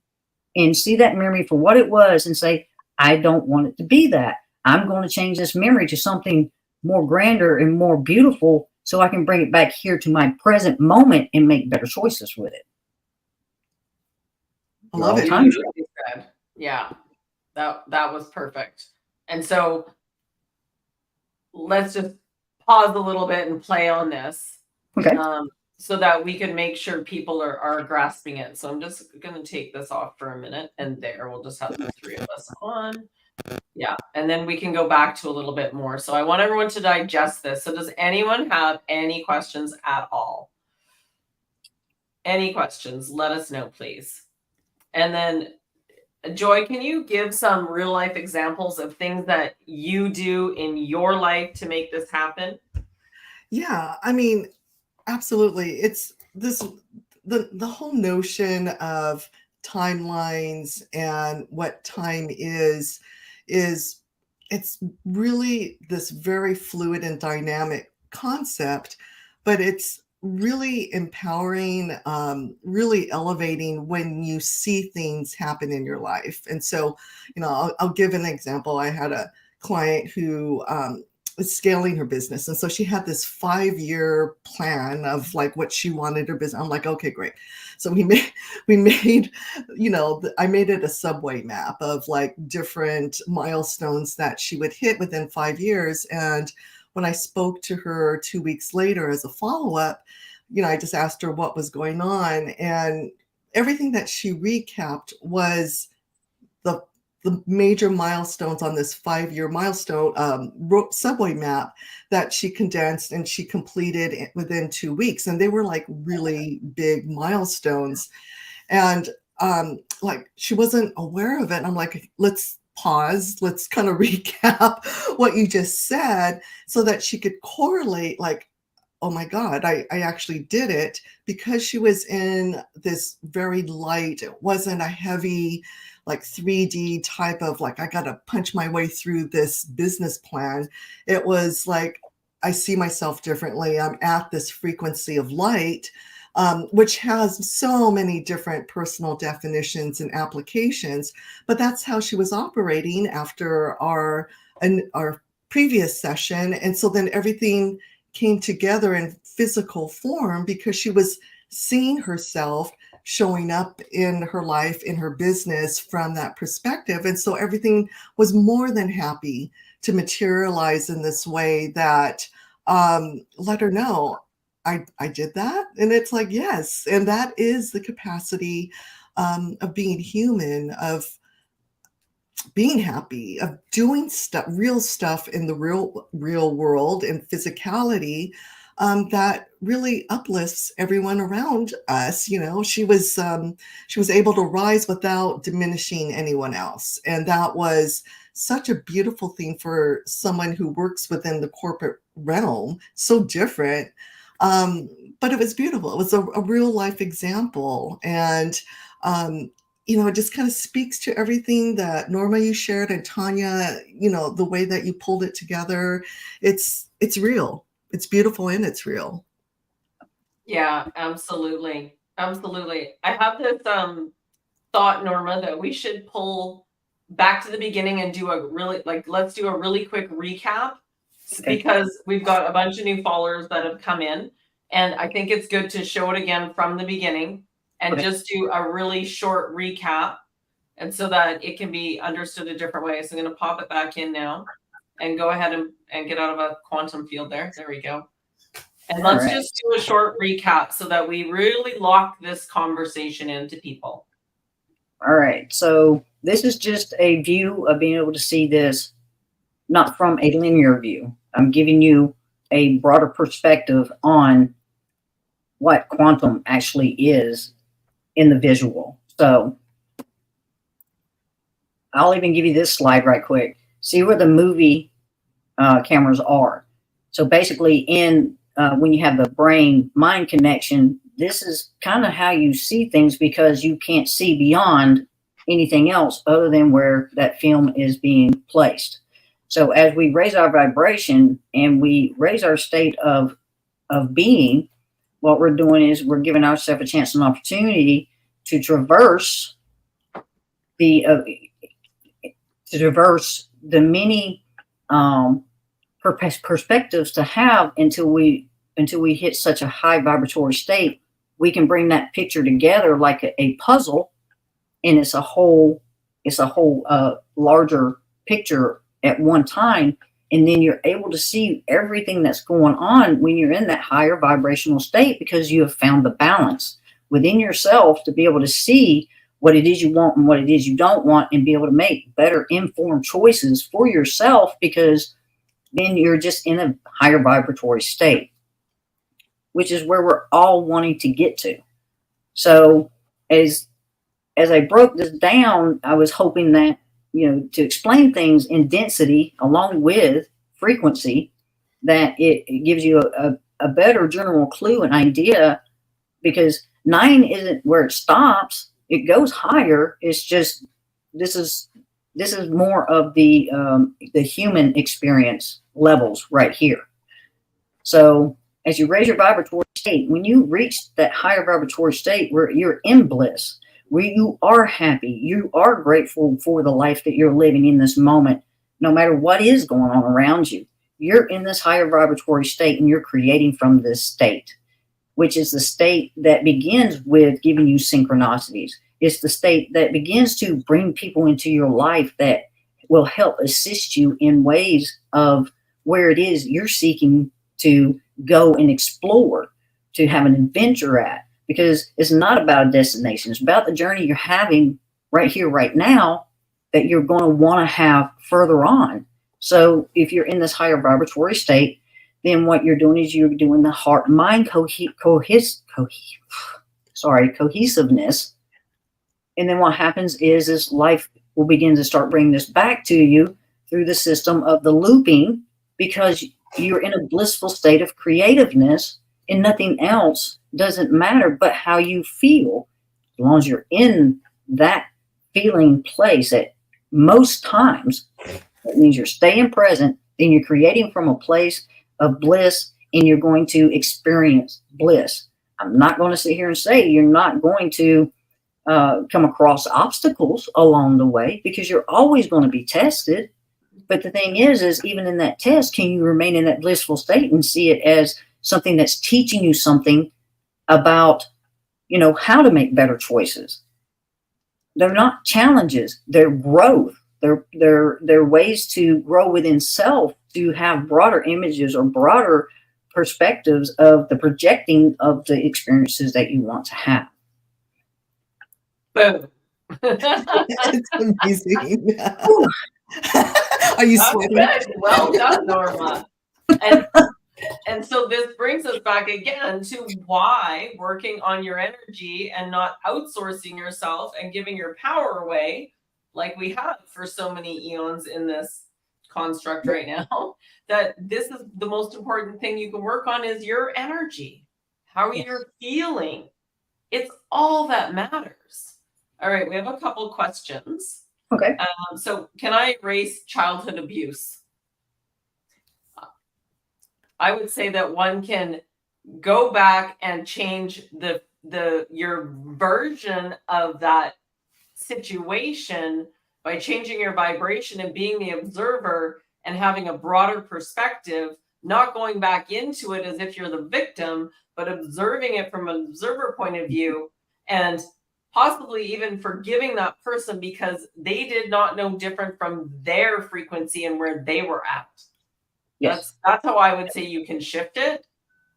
and see that memory for what it was and say, I don't want it to be that. I'm going to change this memory to something more grander and more beautiful so I can bring it back here to my present moment and make better choices with it. I love it. Yeah, that was perfect. And so let's just pause a little bit and play on this. Okay. So that we can make sure people are grasping it. So I'm just going to take this off for a minute, and there we'll just have the three of us on. Yeah, and then we can go back to a little bit more. So I want everyone to digest this. So does anyone have any questions at all? Any questions? Let us know, please. And then Joy, can you give some real life examples of things that you do in your life to make this happen? Yeah, I mean, absolutely. It's this the whole notion of timelines and what time is it's really this very fluid and dynamic concept, but it's really empowering, really elevating when you see things happen in your life. And so, I'll give an example. I had a client who was scaling her business. And so she had this 5-year plan of like what she wanted her business. I'm like, okay, great. So we made, I made it a subway map of like different milestones that she would hit within 5 years. And when I spoke to her 2 weeks later as a follow-up, I just asked her what was going on. And everything that she recapped was the major milestones on this 5-year milestone subway map that she condensed and she completed within 2 weeks. And they were like really big milestones. And like she wasn't aware of it. And I'm like, let's pause. Let's kind of recap what you just said so that she could correlate like, oh my God, I actually did it because she was in this very light. It wasn't a heavy, like 3D type of like, I got to punch my way through this business plan. It was like, I see myself differently. I'm at this frequency of light, which has so many different personal definitions and applications. But that's how she was operating after our previous session. And so then everything came together in physical form because she was seeing herself showing up in her life, in her business from that perspective. And so everything was more than happy to materialize in this way that let her know, I did that. And it's like, yes. And that is the capacity of being human, of being happy, of doing stuff, real stuff in the real world and physicality that really uplifts everyone around us. She was able to rise without diminishing anyone else. And that was such a beautiful thing for someone who works within the corporate realm, so different. But it was beautiful. It was a real life example. And it just kind of speaks to everything that Norma, you shared, and Tanya, the way that you pulled it together. It's real. It's beautiful and it's real. Yeah, absolutely. Absolutely. I have this thought, Norma, that we should pull back to the beginning and do let's do a really quick recap because we've got a bunch of new followers that have come in. And I think it's good to show it again from the beginning and just do a really short recap, and so that it can be understood a different way. So I'm going to pop it back in now and go ahead and get out of a quantum field there. There we go. And All let's right. just do a short recap so that we really lock this conversation into people. All right. So this is just a view of being able to see this not from a linear view. I'm giving you a broader perspective on what quantum actually is in the visual. So I'll even give you this slide right quick. See where the movie cameras are. So basically in when you have the brain mind connection, this is kind of how you see things because you can't see beyond anything else other than where that film is being placed. So as we raise our vibration and we raise our state of being, what we're doing is we're giving ourselves a chance and opportunity to traverse the many perspectives to have until we hit such a high vibratory state. We can bring that picture together like a puzzle, and it's a whole larger picture at one time, and then you're able to see everything that's going on when you're in that higher vibrational state because you have found the balance within yourself to be able to see what it is you want and what it is you don't want, and be able to make better informed choices for yourself, because then you're just in a higher vibratory state, which is where we're all wanting to get to. So as I broke this down, I was hoping that, to explain things in density along with frequency, that it gives you a better general clue and idea, because 9 isn't where it stops. It goes higher. It's just, this is more of the human experience levels right here. So as you raise your vibratory state, when you reach that higher vibratory state where you're in bliss, where you are happy, you are grateful for the life that you're living in this moment, no matter what is going on around you, you're in this higher vibratory state and you're creating from this state, which is the state that begins with giving you synchronicities. It's the state that begins to bring people into your life that will help assist you in ways of where it is you're seeking to go and explore, to have an adventure at, because it's not about a destination. It's about the journey you're having right here, right now, that you're going to want to have further on. So if you're in this higher vibratory state, then what you're doing is you're doing the heart-mind cohesiveness. And then what happens is life will begin to start bringing this back to you through the system of the looping, because you're in a blissful state of creativeness, and nothing else doesn't matter but how you feel. As long as you're in that feeling place at most times, that means you're staying present, then you're creating from a place of bliss, and you're going to experience bliss. I'm not going to sit here and say you're not going to come across obstacles along the way, because you're always going to be tested. But the thing is even in that test, can you remain in that blissful state and see it as something that's teaching you something about, how to make better choices? They're not challenges, they're growth. They're ways to grow within self, to have broader images or broader perspectives of the projecting of the experiences that you want to have. Boom. It's amazing. Are you sweating? Good. Well done, Norma. And so this brings us back again to why working on your energy and not outsourcing yourself and giving your power away, like we have for so many eons in this construct right now, that this is the most important thing you can work on is your energy. How you're feeling. It's all that matters. All right, we have a couple questions. Okay. So can I erase childhood abuse? I would say that one can go back and change your version of that situation by changing your vibration and being the observer and having a broader perspective, not going back into it as if you're the victim, but observing it from an observer point of view, and possibly even forgiving that person because they did not know different from their frequency and where they were at. Yes. That's how I would say you can shift it.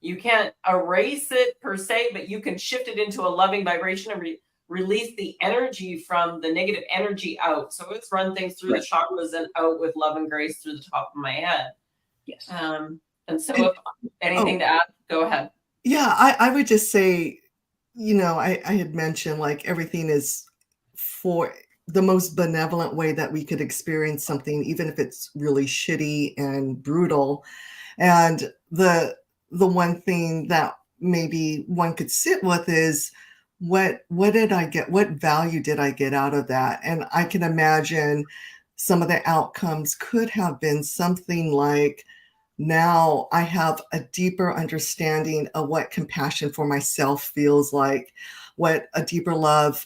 You can't erase it per se, but you can shift it into a loving vibration and release the energy from the negative energy out. So it's run things through the chakras and out with love and grace through the top of my head. Yes. And so if anything to add, go ahead. Yeah, I would just say, I had mentioned like everything is for the most benevolent way that we could experience something, even if it's really shitty and brutal. And the one thing that maybe one could sit with is what did I get? What value did I get out of that? And I can imagine some of the outcomes could have been something like, now I have a deeper understanding of what compassion for myself feels like, what a deeper love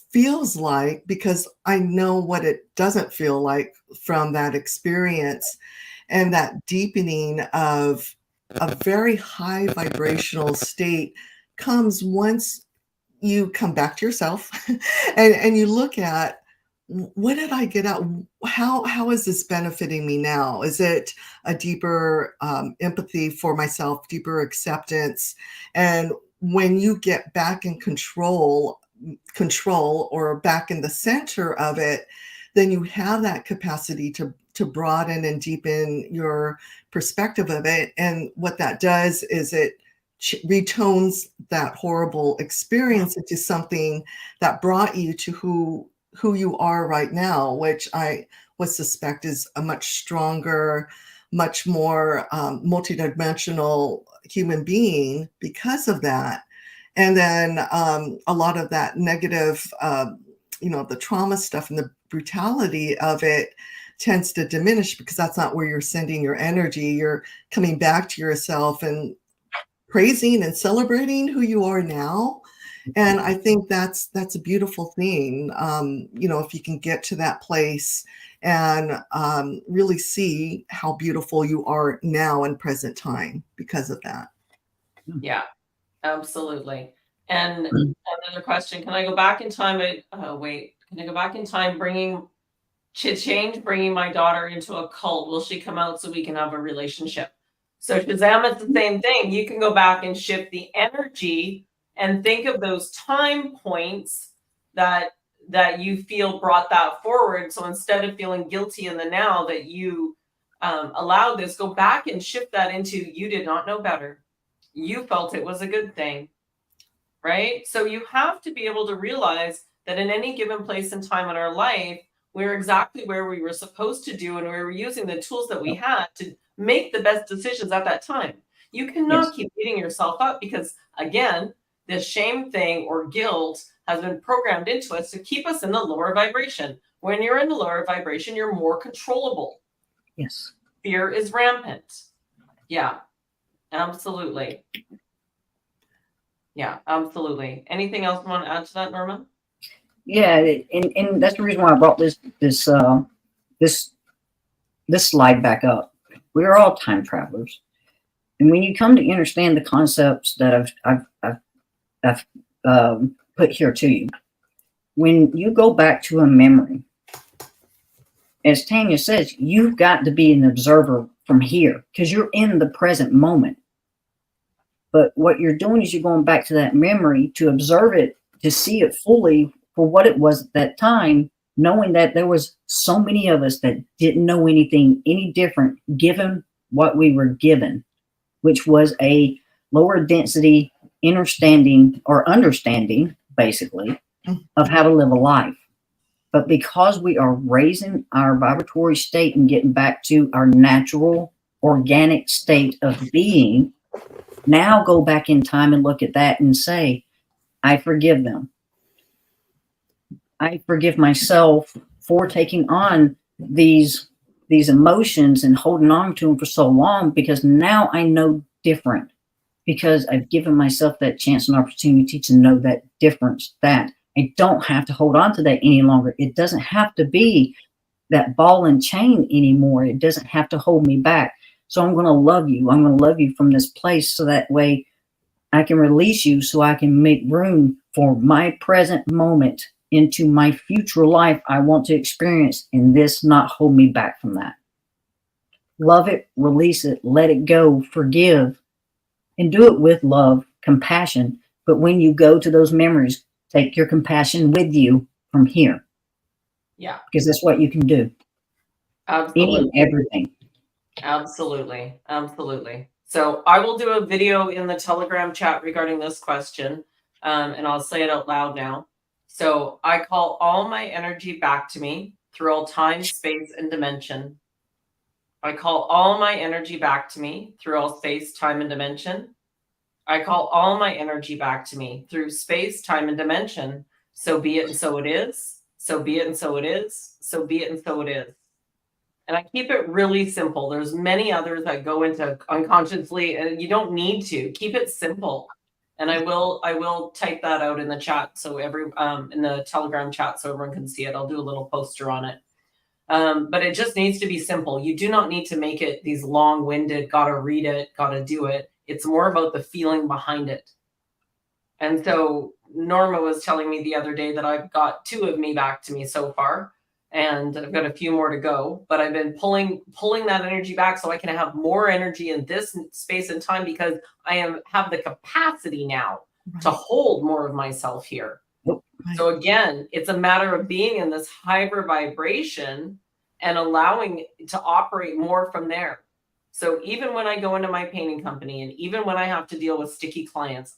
feels like, because I know what it doesn't feel like from that experience. And that deepening of a very high vibrational state comes once you come back to yourself and you look at, what did I get out? How is this benefiting me now? Is it a deeper empathy for myself, deeper acceptance? And when you get back in control or back in the center of it, then you have that capacity to broaden and deepen your perspective of it. And what that does is it retones that horrible experience into something that brought you to who you are right now, which I would suspect is a much stronger, much more multidimensional human being because of that. And then a lot of that negative, the trauma stuff and the brutality of it tends to diminish, because that's not where you're sending your energy. You're coming back to yourself and praising and celebrating who you are now. And I think that's a beautiful thing. If you can get to that place and really see how beautiful you are now in present time because of that. Yeah, absolutely. And another question, can I go back in time? Can I go back in time bringing my daughter into a cult? Will she come out so we can have a relationship? So Shazam, it's the same thing. You can go back and shift the energy and think of those time points that you feel brought that forward. So instead of feeling guilty in the now that you allowed this, go back and shift that into, you did not know better. You felt it was a good thing, right? So you have to be able to realize that in any given place and time in our life, we're exactly where we were supposed to do, and we were using the tools that we had to make the best decisions at that time. You cannot keep beating yourself up, because again, this shame thing or guilt has been programmed into us to keep us in the lower vibration. When you're in the lower vibration, you're more controllable. Yes. Fear is rampant. Yeah, absolutely. Yeah, absolutely. Anything else you want to add to that, Norma? Yeah, and that's the reason why I brought this slide back up. We are all time travelers, and when you come to understand the concepts that I've put here to you, when you go back to a memory, as Tanya says, you've got to be an observer from here, because you're in the present moment. But what you're doing is you're going back to that memory to observe it, to see it fully for what it was at that time, knowing that there was so many of us that didn't know anything any different, given what we were given, which was a lower density understanding, basically, of how to live a life. But because we are raising our vibratory state and getting back to our natural, organic state of being, now go back in time and look at that and say, I forgive them. I forgive myself for taking on these emotions and holding on to them for so long, because now I know different, because I've given myself that chance and opportunity to know that difference, that I don't have to hold on to that any longer. It doesn't have to be that ball and chain anymore. It doesn't have to hold me back. So I'm going to love you. I'm going to love you from this place, so that way I can release you, so I can make room for my present moment into my future life I want to experience, and this not hold me back from that. Love it, release it, let it go, forgive, and do it with love, compassion. But when you go to those memories, take your compassion with you from here, Yeah, because that's what you can do. Any and absolutely. everything. Absolutely. Absolutely. So I will do a video in the Telegram chat regarding this question, and I'll say it out loud now. So I call all my energy back to me through all time, space, and dimension. I call all my energy back to me through all space, time, and dimension. I call all my energy back to me through space, time, and dimension. So be it and so it is. So be it and so it is. So be it and so it is. And I keep it really simple. There's many others that go into unconsciously, and you don't need to. Keep it simple. And I will type that out in the chat, so in the Telegram chat, so everyone can see it. I'll do a little poster on it. But it just needs to be simple. You do not need to make it these long-winded, gotta read it, gotta do it. It's more about the feeling behind it. And so Norma was telling me the other day that I've got 2 of me back to me so far, and I've got a few more to go, but I've been pulling that energy back so I can have more energy in this space and time, because I have the capacity now to hold more of myself here. So again, it's a matter of being in this hyper vibration and allowing to operate more from there. So even when I go into my painting company, and even when I have to deal with sticky clients,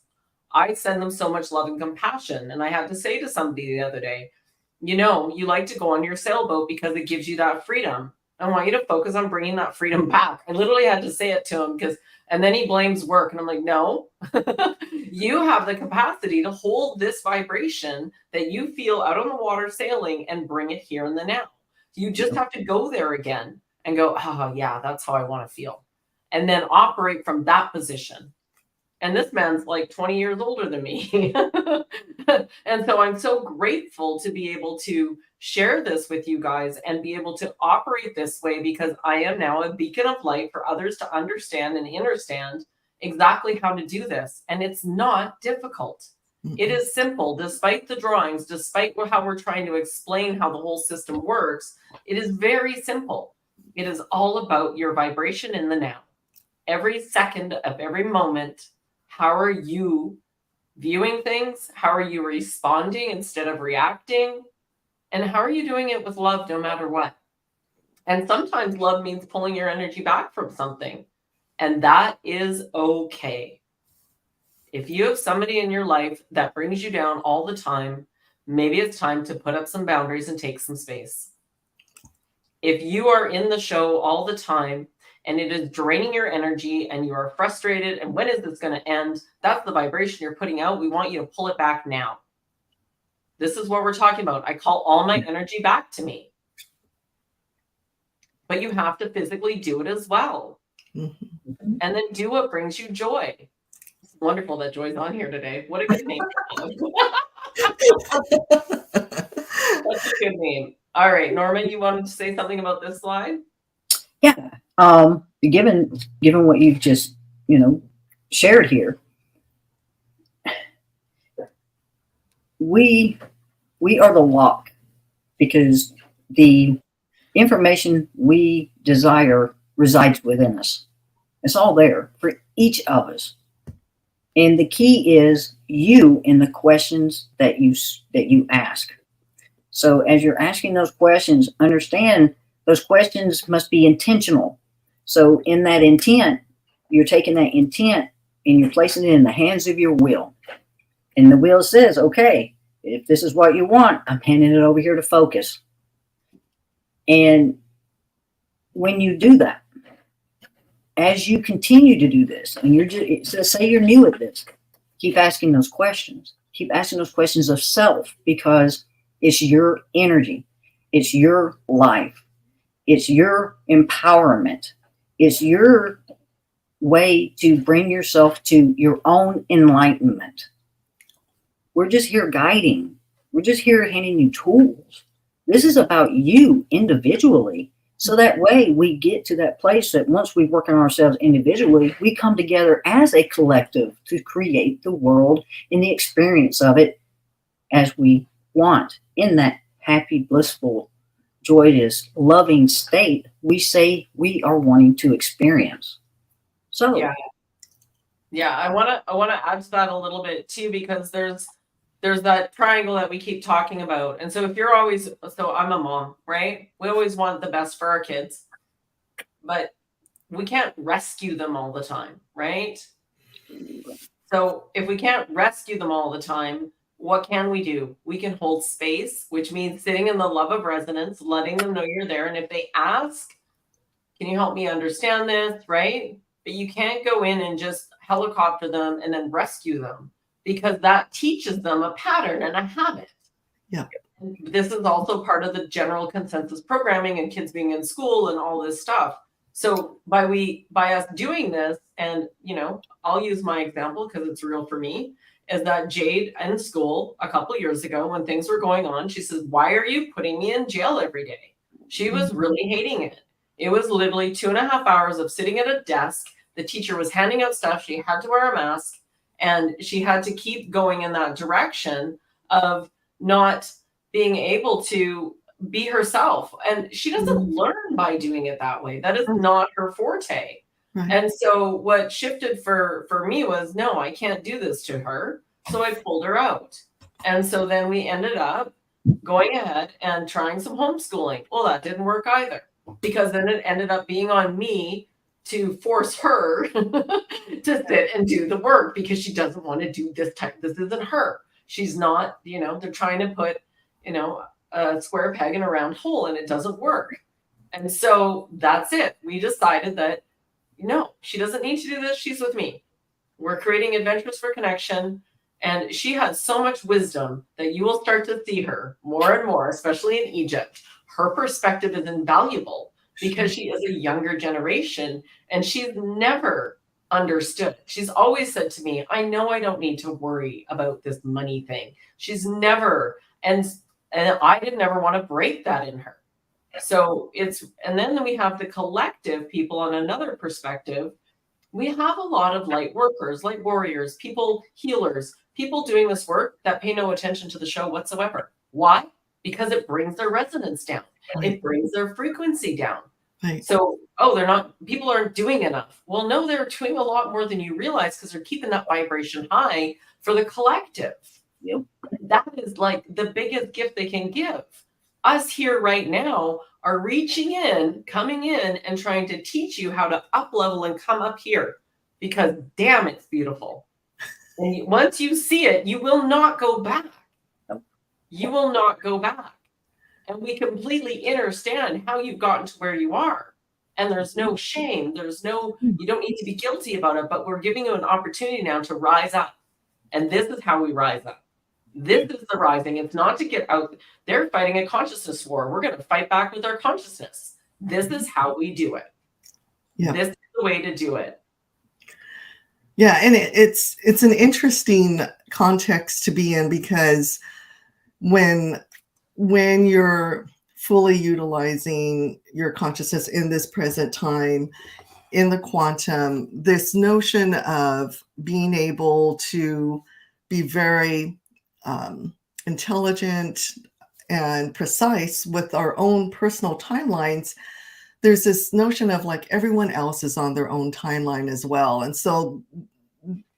I send them so much love and compassion. And I had to say to somebody the other day, you like to go on your sailboat because it gives you that freedom. I want you to focus on bringing that freedom back. I literally had to say it to him, and then he blames work. And I'm like, no, you have the capacity to hold this vibration that you feel out on the water sailing and bring it here in the now. You just have to go there again and go, oh yeah, that's how I want to feel. And then operate from that position. And this man's like 20 years older than me. And so I'm so grateful to be able to share this with you guys and be able to operate this way, because I am now a beacon of light for others to understand and understand exactly how to do this. And it's not difficult. It is simple, despite the drawings, despite how we're trying to explain how the whole system works. It is very simple. It is all about your vibration in the now. Every second of every moment, how are you viewing things? How are you responding instead of reacting? And how are you doing it with love no matter what? And sometimes love means pulling your energy back from something. And that is okay. If you have somebody in your life that brings you down all the time, maybe it's time to put up some boundaries and take some space. If you are in the show all the time and it is draining your energy and you are frustrated, and when is this going to end? That's the vibration you're putting out. We want you to pull it back now. This is what we're talking about. I call all my energy back to me. But you have to physically do it as well. And then do what brings you joy. It's wonderful that Joy's on here today. What a good name. That's a good name. All right, Norma, you wanted to say something about this slide? Yeah. Given what you've just, shared here, we are the lock, because the information we desire resides within us. It's all there for each of us. And the key is you in the questions that you ask. So as you're asking those questions, understand those questions must be intentional. So in that intent, you're taking that intent and you're placing it in the hands of your will. And the will says, okay, if this is what you want, I'm handing it over here to focus. And when you do that, as you continue to do this, and say you're new at this, keep asking those questions. Keep asking those questions of self, because it's your energy. It's your life. It's your empowerment. It's your way to bring yourself to your own enlightenment. We're just here guiding. We're just here handing you tools. This is about you individually. So that way we get to that place that once we work on ourselves individually, we come together as a collective to create the world and the experience of it as we want, in that happy, blissful, joyous, loving state we say we are wanting to experience. So Yeah, I wanna add to that a little bit too, because there's that triangle that we keep talking about. And so if you're always, so I'm a mom, right? We always want the best for our kids, but we can't rescue them all the time, right? So if we can't rescue them all the time, what can we do? We can hold space, which means sitting in the love of resonance, letting them know you're there. And if they ask, can you help me understand this? Right? But you can't go in and just helicopter them and then rescue them, because that teaches them a pattern and a habit. Yeah. This is also part of the general consensus programming and kids being in school and all this stuff. So by us doing this, and I'll use my example because it's real for me, is that Jade in school a couple years ago when things were going on, she says, "Why are you putting me in jail every day?" She was really hating it. It was literally 2.5 hours of sitting at a desk. The teacher was handing out stuff. She had to wear a mask, and she had to keep going in that direction of not being able to be herself. And she doesn't learn by doing it that way. That is not her forte. Right. And so what shifted for me was, no, I can't do this to her. So I pulled her out. And so then we ended up going ahead and trying some homeschooling. Well, that didn't work either, because then it ended up being on me to force her to sit and do the work, because she doesn't want to do this type. This isn't her. She's not, they're trying to put, a square peg in a round hole, and it doesn't work. And so that's it. We decided that, no, she doesn't need to do this. She's with me. We're creating adventures for connection. And she has so much wisdom that you will start to see her more and more, especially in Egypt. Her perspective is invaluable because she is a younger generation, and she's never understood. She's always said to me, I know I don't need to worry about this money thing. She's never, and I didn't ever want to break that in her. So and then we have the collective people on another perspective. We have a lot of light workers, light warriors, people, healers, people doing this work that pay no attention to the show whatsoever. Why? Because it brings their resonance down. Right. It brings their frequency down. Right. So, people aren't doing enough. Well, no, they're doing a lot more than you realize, because they're keeping that vibration high for the collective. Yep. That is like the biggest gift they can give. Us here right now are reaching in, coming in, and trying to teach you how to up level and come up here, because damn, it's beautiful. And once you see it, you will not go back. You will not go back. And we completely understand how you've gotten to where you are. And there's no shame. You don't need to be guilty about it, but we're giving you an opportunity now to rise up. And this is how we rise up. This is the rising. It's not to get out. They're fighting a consciousness war. We're going to fight back with our consciousness. This is how we do it. Yeah. This is the way to do it. Yeah, and it's an interesting context to be in, because when you're fully utilizing your consciousness in this present time, in the quantum, this notion of being able to be very intelligent and precise with our own personal timelines, there's this notion of like everyone else is on their own timeline as well. And so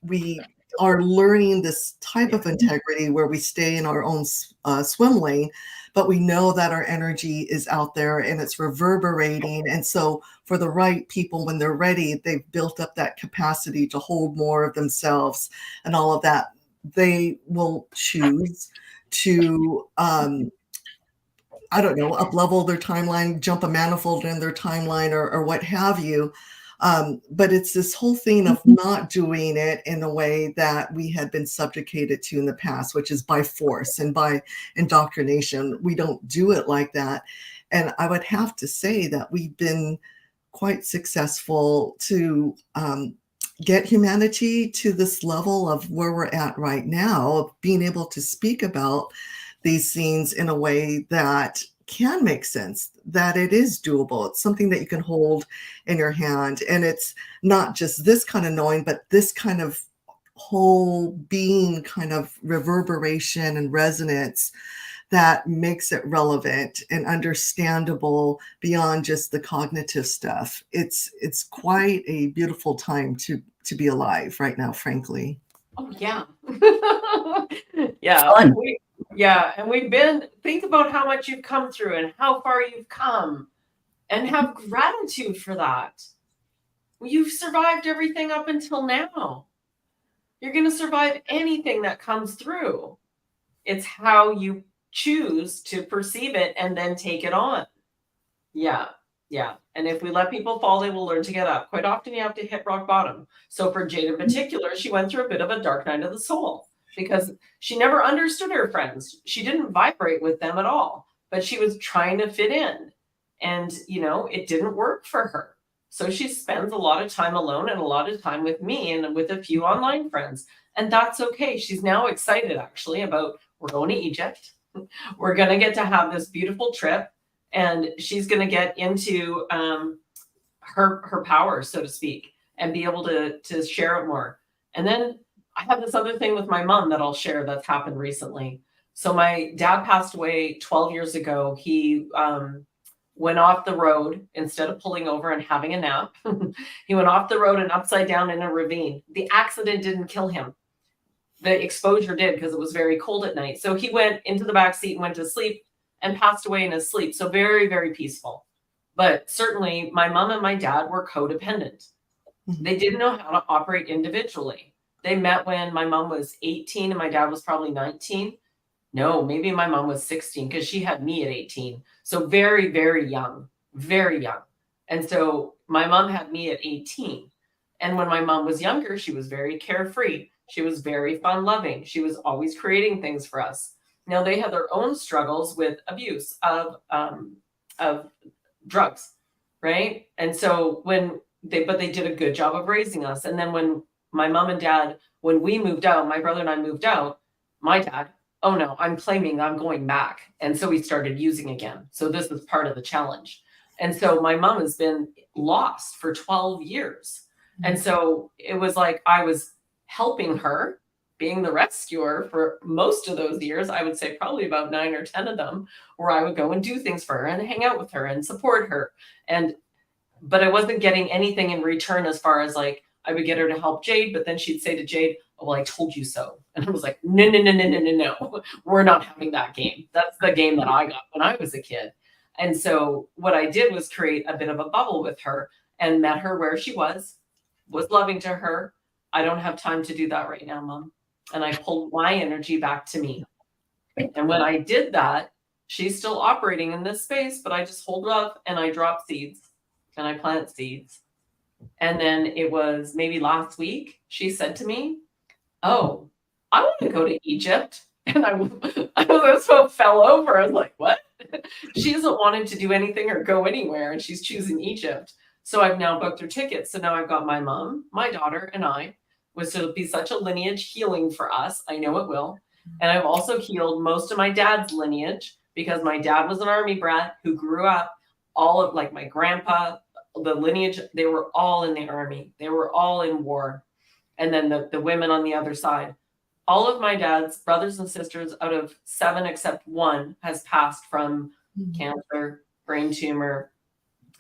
we are learning this type of integrity where we stay in our own swim lane, but we know that our energy is out there and it's reverberating. And so for the right people, when they're ready, they've built up that capacity to hold more of themselves and all of that. They will choose to, I don't know, up-level their timeline, jump a manifold in their timeline, or what have you. But it's this whole thing of not doing it in a way that we had been subjugated to in the past, which is by force and by indoctrination. We don't do it like that. And I would have to say that we've been quite successful to get humanity to this level of where we're at right now, of being able to speak about these things in a way that can make sense, that it is doable. It's something that you can hold in your hand. And it's not just this kind of knowing, but this kind of whole being kind of reverberation and resonance that makes it relevant and understandable beyond just the cognitive stuff. It's quite a beautiful time to be alive right now, frankly. Oh yeah. Yeah. Fun. Yeah. And think about how much you've come through and how far you've come, and have gratitude for that. You've survived everything up until now. You're going to survive anything that comes through. It's how you choose to perceive it and then take it on. Yeah. Yeah. And if we let people fall, they will learn to get up. Quite often you have to hit rock bottom. So for Jade in particular, she went through a bit of a dark night of the soul because she never understood her friends. She didn't vibrate with them at all, but she was trying to fit in. And, it didn't work for her. So she spends a lot of time alone and a lot of time with me and with a few online friends. And that's okay. She's now excited actually about, we're going to Egypt. We're going to get to have this beautiful trip. And she's going to get into her power, so to speak, and be able to share it more. And then I have this other thing with my mom that I'll share that's happened recently. So my dad passed away 12 years ago. He went off the road instead of pulling over and having a nap. He went off the road and upside down in a ravine. The accident didn't kill him. The exposure did, because it was very cold at night. So he went into the back seat and went to sleep and passed away in his sleep. So very, very peaceful. But certainly my mom and my dad were codependent. They didn't know how to operate individually. They met when my mom was 18 and my dad was probably 19. No, maybe my mom was 16 because she had me at 18. So very, very young, very young. And so my mom had me at 18. And when my mom was younger, she was very carefree. She was very fun loving. She was always creating things for us. Now they had their own struggles with abuse of drugs, right? And so but they did a good job of raising us. And then when my mom and dad, when we moved out, my brother and I moved out, my dad, oh no, I'm claiming I'm going back. And so we started using again. So this is part of the challenge. And so my mom has been lost for 12 years. And so it was like I was helping her, being the rescuer for most of those years. I would say probably about 9 or 10 of them, where I would go and do things for her and hang out with her and support her. But I wasn't getting anything in return, as far as like, I would get her to help Jade, but then she'd say to Jade, oh, well, I told you so. And I was like, no, we're not having that game. That's the game that I got when I was a kid. And so what I did was create a bit of a bubble with her and met her where she was loving to her. I don't have time to do that right now, Mom. And I pulled my energy back to me. And when I did that, she's still operating in this space, but I just hold up and I drop seeds and I plant seeds. And then it was maybe last week, she said to me, oh, I want to go to Egypt. And I so fell over. I was like, what? She doesn't want to do anything or go anywhere, and she's choosing Egypt. So I've now booked her tickets. So now I've got my mom, my daughter, and I, which will be such a lineage healing for us. I know it will. And I've also healed most of my dad's lineage, because my dad was an army brat who grew up, all of like my grandpa, the lineage, they were all in the army. They were all in war. And then the women on the other side. All of my dad's brothers and sisters, out of 7 except 1, has passed from cancer, brain tumor,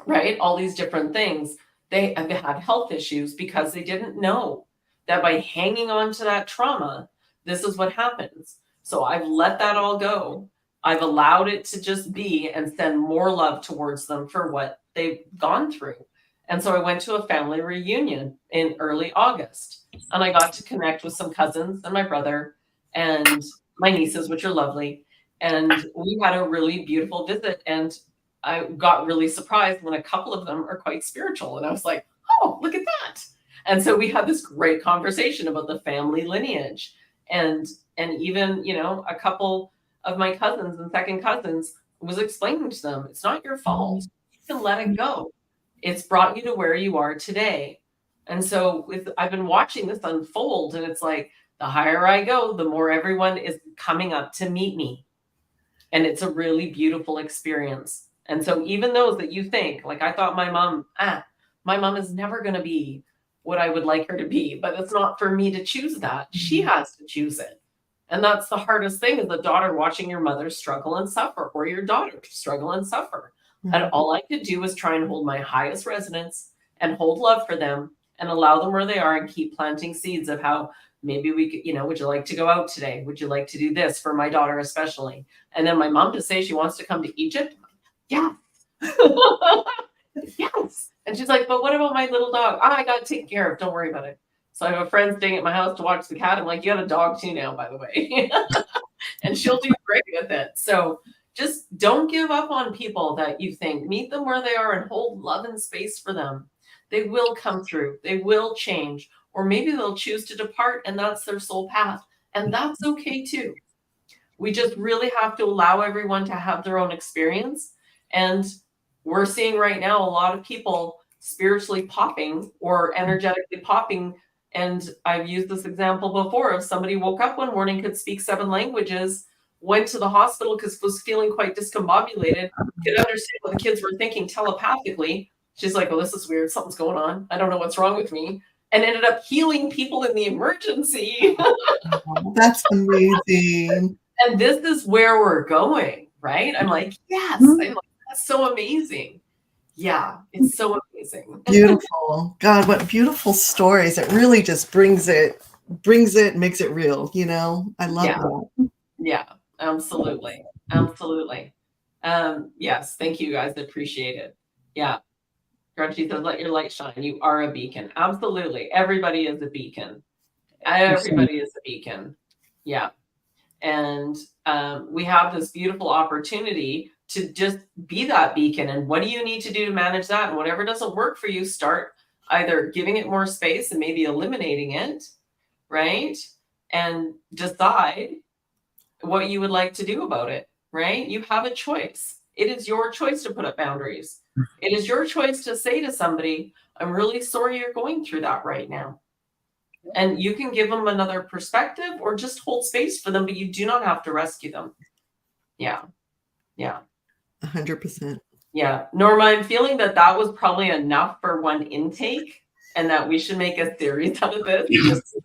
right? All these different things. They have had health issues because they didn't know that by hanging on to that trauma, this is what happens. So I've let that all go. I've allowed it to just be and send more love towards them for what they've gone through. And so I went to a family reunion in early August, and I got to connect with some cousins and my brother and my nieces, which are lovely. And we had a really beautiful visit, and I got really surprised when a couple of them are quite spiritual. And I was like, oh, look at that. And so we had this great conversation about the family lineage. And even, a couple of my cousins and second cousins was explaining to them, it's not your fault. You can let it go. It's brought you to where you are today. And so I've been watching this unfold, and it's like, the higher I go, the more everyone is coming up to meet me. And it's a really beautiful experience. And so even those that you think, like I thought my mom is never going to be what I would like her to be, but it's not for me to choose that. She has to choose it. And that's the hardest thing, is the daughter watching your mother struggle and suffer, or your daughter struggle and suffer. And all I could do was try and hold my highest resonance and hold love for them and allow them where they are, and keep planting seeds of how maybe we could, would you like to go out today? Would you like to do this, for my daughter especially? And then my mom to say she wants to come to Egypt. Yeah. Yes. And she's like, but what about my little dog? I got to take care of. Don't worry about it. So I have a friend staying at my house to watch the cat. I'm like, you got a dog too now, by the way. And she'll do great with it. So just don't give up on people that you think. Meet them where they are and hold love and space for them. They will come through. They will change. Or maybe they'll choose to depart, and that's their soul path. And that's okay too. We just really have to allow everyone to have their own experience. And we're seeing right now a lot of people spiritually popping or energetically popping. And I've used this example before of somebody woke up one morning, could speak 7 languages, went to the hospital because was feeling quite discombobulated, could understand what the kids were thinking telepathically. She's like, oh, this is weird. Something's going on. I don't know what's wrong with me. And ended up healing people in the emergency. That's amazing. And this is where we're going, right? I'm like, yes. I'm like, that's so amazing. Yeah, it's so amazing. Beautiful. God, what beautiful stories. It really just brings it, makes it real, I love that. Yeah, absolutely. Absolutely. Yes, thank you guys. Appreciate it. Yeah. Gretchen says, let your light shine. You are a beacon. Absolutely. Everybody is a beacon. Everybody is a beacon. Yeah. And we have this beautiful opportunity to just be that beacon. And what do you need to do to manage that? And whatever doesn't work for you, start either giving it more space and maybe eliminating it, right? And decide what you would like to do about it, right? You have a choice. It is your choice to put up boundaries. It is your choice to say to somebody, I'm really sorry you're going through that right now. And you can give them another perspective or just hold space for them, but you do not have to rescue them. Yeah. Yeah. 100%. Yeah. Norma, I'm feeling that was probably enough for one intake, and that we should make a series out of this. Just,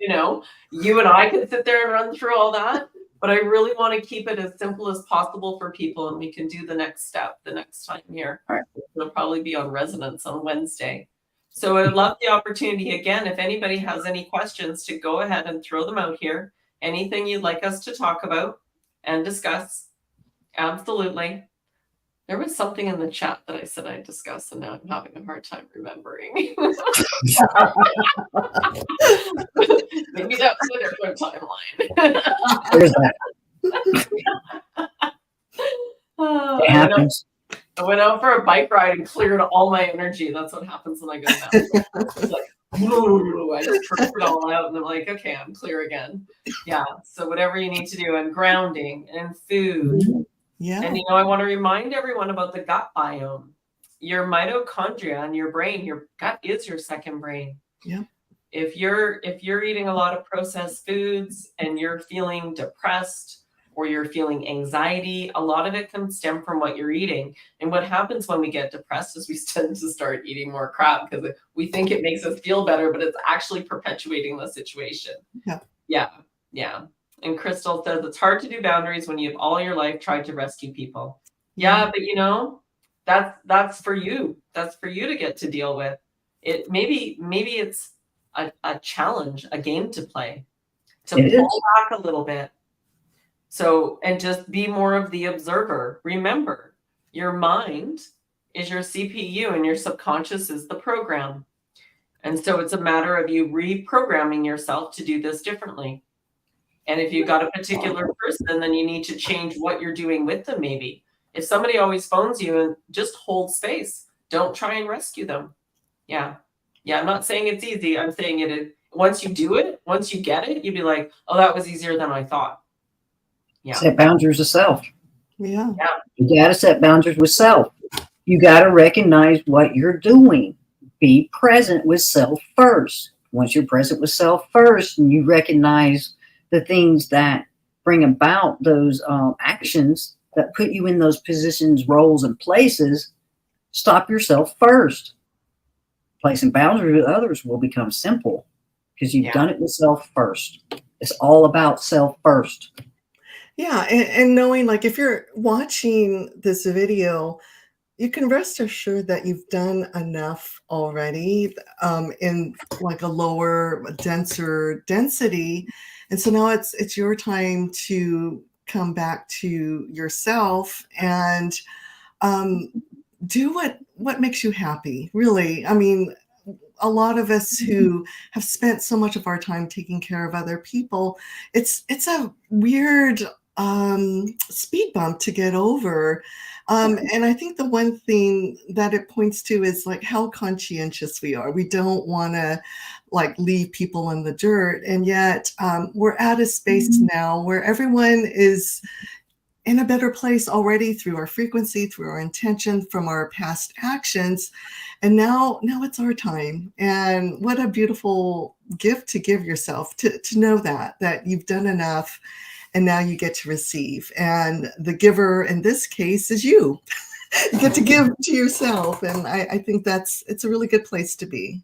you and I can sit there and run through all that. But I really want to keep it as simple as possible for people, and we can do the next step the next time here. All right. It'll probably be on resonance on Wednesday. So I'd love the opportunity again, if anybody has any questions, to go ahead and throw them out here. Anything you'd like us to talk about and discuss. Absolutely. There was something in the chat that I said I'd discuss, and now I'm having a hard time remembering. Maybe that was a different timeline. There's that. It happens. I went out for a bike ride and cleared all my energy. That's what happens when I go down. It's like, I just tripped it all out, and I'm like, okay, I'm clear again. Yeah. So whatever you need to do, and grounding and food. Yeah. And I want to remind everyone about the gut biome. Your mitochondria in your brain, your gut is your second brain. Yeah. If you're eating a lot of processed foods and you're feeling depressed or you're feeling anxiety, a lot of it can stem from what you're eating. And what happens when we get depressed is we tend to start eating more crap because we think it makes us feel better, but it's actually perpetuating the situation. Yeah. Yeah. Yeah. And Crystal says it's hard to do boundaries when you've all your life tried to rescue people. Yeah, but that's for you. That's for you to get to deal with. It maybe it's a challenge, a game to play, to pull back a little bit. So, and just be more of the observer. Remember, your mind is your CPU and your subconscious is the program. And so it's a matter of you reprogramming yourself to do this differently. And if you've got a particular person, then you need to change what you're doing with them, maybe. If somebody always phones you, and just hold space. Don't try and rescue them. Yeah. Yeah, I'm not saying it's easy. I'm saying it. Once you do it, once you get it, you'd be like, oh, that was easier than I thought. Yeah. Set boundaries of self. Yeah. You got to set boundaries with self. You got to recognize what you're doing. Be present with self first. Once you're present with self first, and you recognize the things that bring about those actions that put you in those positions, roles, and places, stop yourself first. Placing boundaries with others will become simple because you've done it with self first. It's all about self first. Yeah, and knowing, like, if you're watching this video, you can rest assured that you've done enough already, in like a lower, denser density, and so now it's your time to come back to yourself and do what makes you happy. Really, I mean, a lot of us who have spent so much of our time taking care of other people, it's a weird speed bump to get over. And I think the one thing that it points to is like how conscientious we are. We don't want to like leave people in the dirt, and yet we're at a space now where everyone is in a better place already through our frequency, through our intention, from our past actions. And now it's our time. And what a beautiful gift to give yourself, to know that you've done enough and now you get to receive. And the giver in this case is you. You get to give to yourself. And I think it's a really good place to be.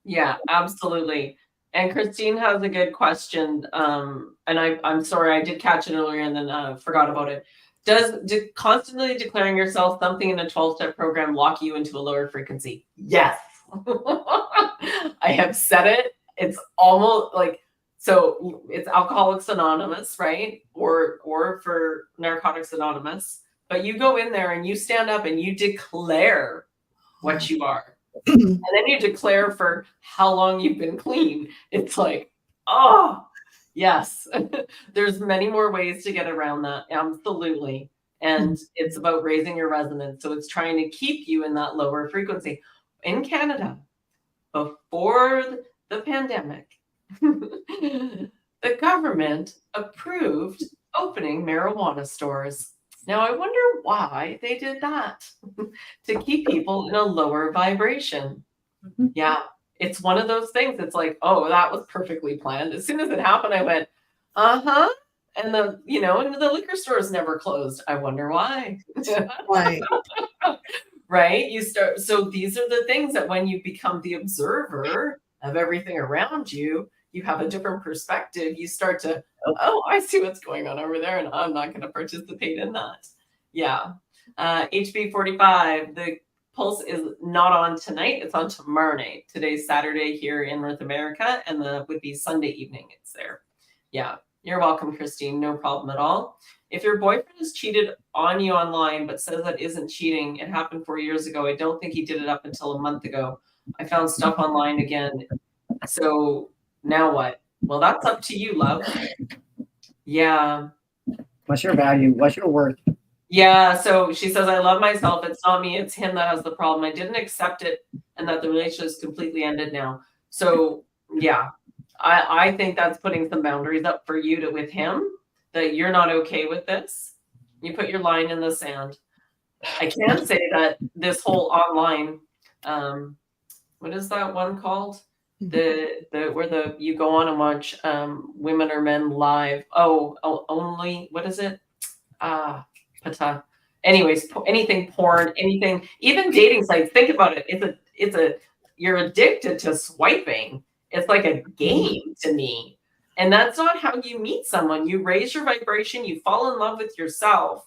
Yeah, absolutely. And Christine has a good question. And I'm sorry, I did catch it earlier and then forgot about it. Does constantly declaring yourself something in a 12-step program lock you into a lower frequency? Yes. I have said it. It's almost like, so it's Alcoholics Anonymous, right? Or for Narcotics Anonymous. But you go in there and you stand up and you declare what you are. And then you declare for how long you've been clean. It's like, oh, yes. There's many more ways to get around that. Absolutely. And it's about raising your resonance. So it's trying to keep you in that lower frequency. In Canada, before the pandemic, the government approved opening marijuana stores. Now, I wonder why they did that, to keep people in a lower vibration. Yeah, it's one of those things. It's like, oh, that was perfectly planned. As soon as it happened, I went, uh-huh. And and the liquor stores never closed. I wonder why. Right. Right? So these are the things that when you become the observer of everything around you, you have a different perspective. You start to, oh, I see what's going on over there, and I'm not going to participate in that. Yeah. HB 45, the Pulse is not on tonight. It's on tomorrow night. Today's Saturday here in North America, and would be Sunday evening. It's there. Yeah. You're welcome, Christine. No problem at all. If your boyfriend has cheated on you online but says that isn't cheating, it happened 4 years ago. I don't think he did it up until a month ago. I found stuff online again. So now what? Well, that's up to you, love. Yeah. What's your value? What's your worth? Yeah. So she says, I love myself. It's not me. It's him that has the problem. I didn't accept it and that the relationship is completely ended now. So yeah, I think that's putting some boundaries up for you with him, that you're not okay with this. You put your line in the sand. I can say that this whole online, what is that one called? Where you go on and watch women or men live. Only, what is it? Pata. Anyways, anything porn, anything, even dating sites. Think about it. You're addicted to swiping. It's like a game to me. And that's not how you meet someone. You raise your vibration, you fall in love with yourself,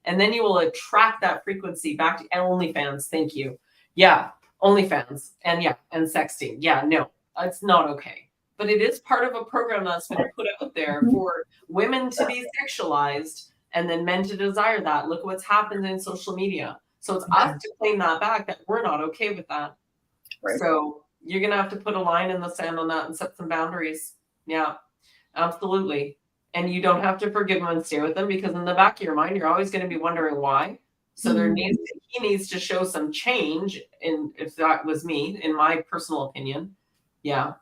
and then you will attract that frequency back to OnlyFans. Thank you. Yeah, OnlyFans. And sexting. Yeah, no, it's not okay. But it is part of a program that's been put out there for women to be sexualized and then men to desire that. Look what's happened in social media. So it's us to claim that back, that we're not okay with that. Right. So you're going to have to put a line in the sand on that and set some boundaries. Yeah, absolutely. And you don't have to forgive them and stay with them, because in the back of your mind, you're always going to be wondering why. So he needs to show some change, if that was me, in my personal opinion. Yeah.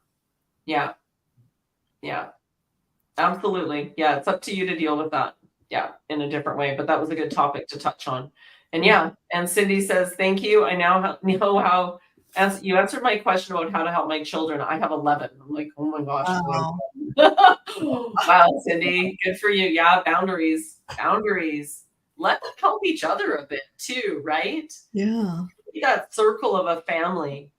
Absolutely. Yeah, it's up to you to deal with that. Yeah, in a different way. But that was a good topic to touch on. And and Cindy says, thank you. I now know how. As you answered my question about how to help my children, I have 11. I'm like, oh my gosh. Wow. Wow, Cindy, good for you. Yeah, boundaries. Let them help each other a bit too, right? Yeah. That circle of a family.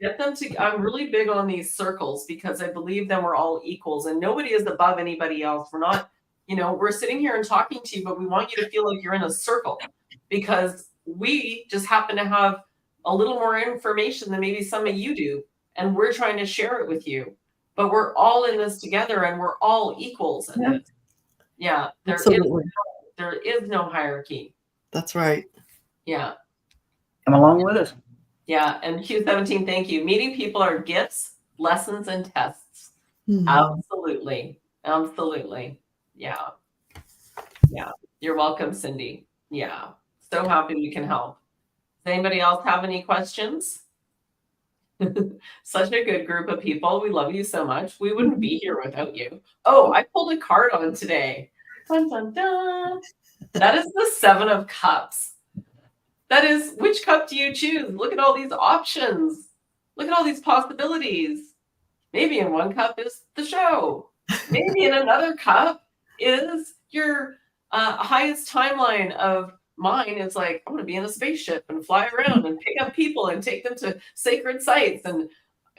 Get them to, I'm really big on these circles because I believe then we're all equals and nobody is above anybody else. We're not, we're sitting here and talking to you, but we want you to feel like you're in a circle because we just happen to have a little more information than maybe some of you do. And we're trying to share it with you, but we're all in this together and we're all equals in it. Yeah. There is no hierarchy. That's right. Yeah. Come along with us. Yeah. And Q17, thank you. Meeting people are gifts, lessons, and tests. Hmm. Absolutely. Absolutely. Yeah. Yeah. You're welcome, Cindy. Yeah. So happy we can help. Does anybody else have any questions? Such a good group of people. We love you so much. We wouldn't be here without you. Oh, I pulled a card on today. Dun, dun, dun. That is the 7 of Cups. That is, which cup do you choose? Look at all these options. Look at all these possibilities. Maybe in one cup is the show. Maybe in another cup is your highest timeline of mine is like, I want to be in a spaceship and fly around and pick up people and take them to sacred sites. And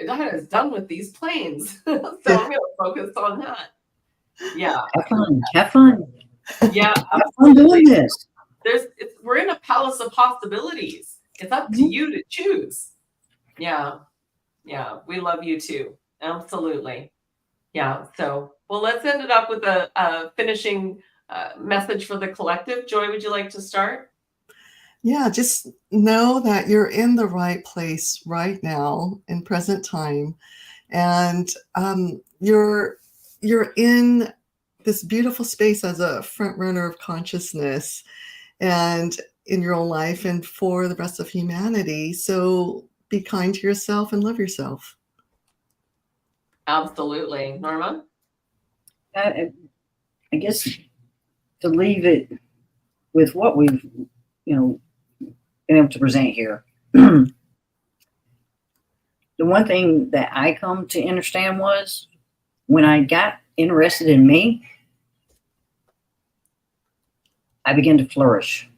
God is done with these planes. So I'm going to focus on that. Yeah. Have fun. Have fun. Yeah. Have fun doing this. We're in a palace of possibilities. It's up to you to choose. Yeah. Yeah. We love you too. Absolutely. Yeah. So, well, let's end it up with a finishing message for the collective. Joy, would you like to start? Yeah, just know that you're in the right place right now in present time. And you're in this beautiful space as a front runner of consciousness and in your own life and for the rest of humanity. So be kind to yourself and love yourself. Absolutely. Norma? I guess to leave it with what we've, been able to present here. The one thing that I come to understand was when I got interested in me, I began to flourish.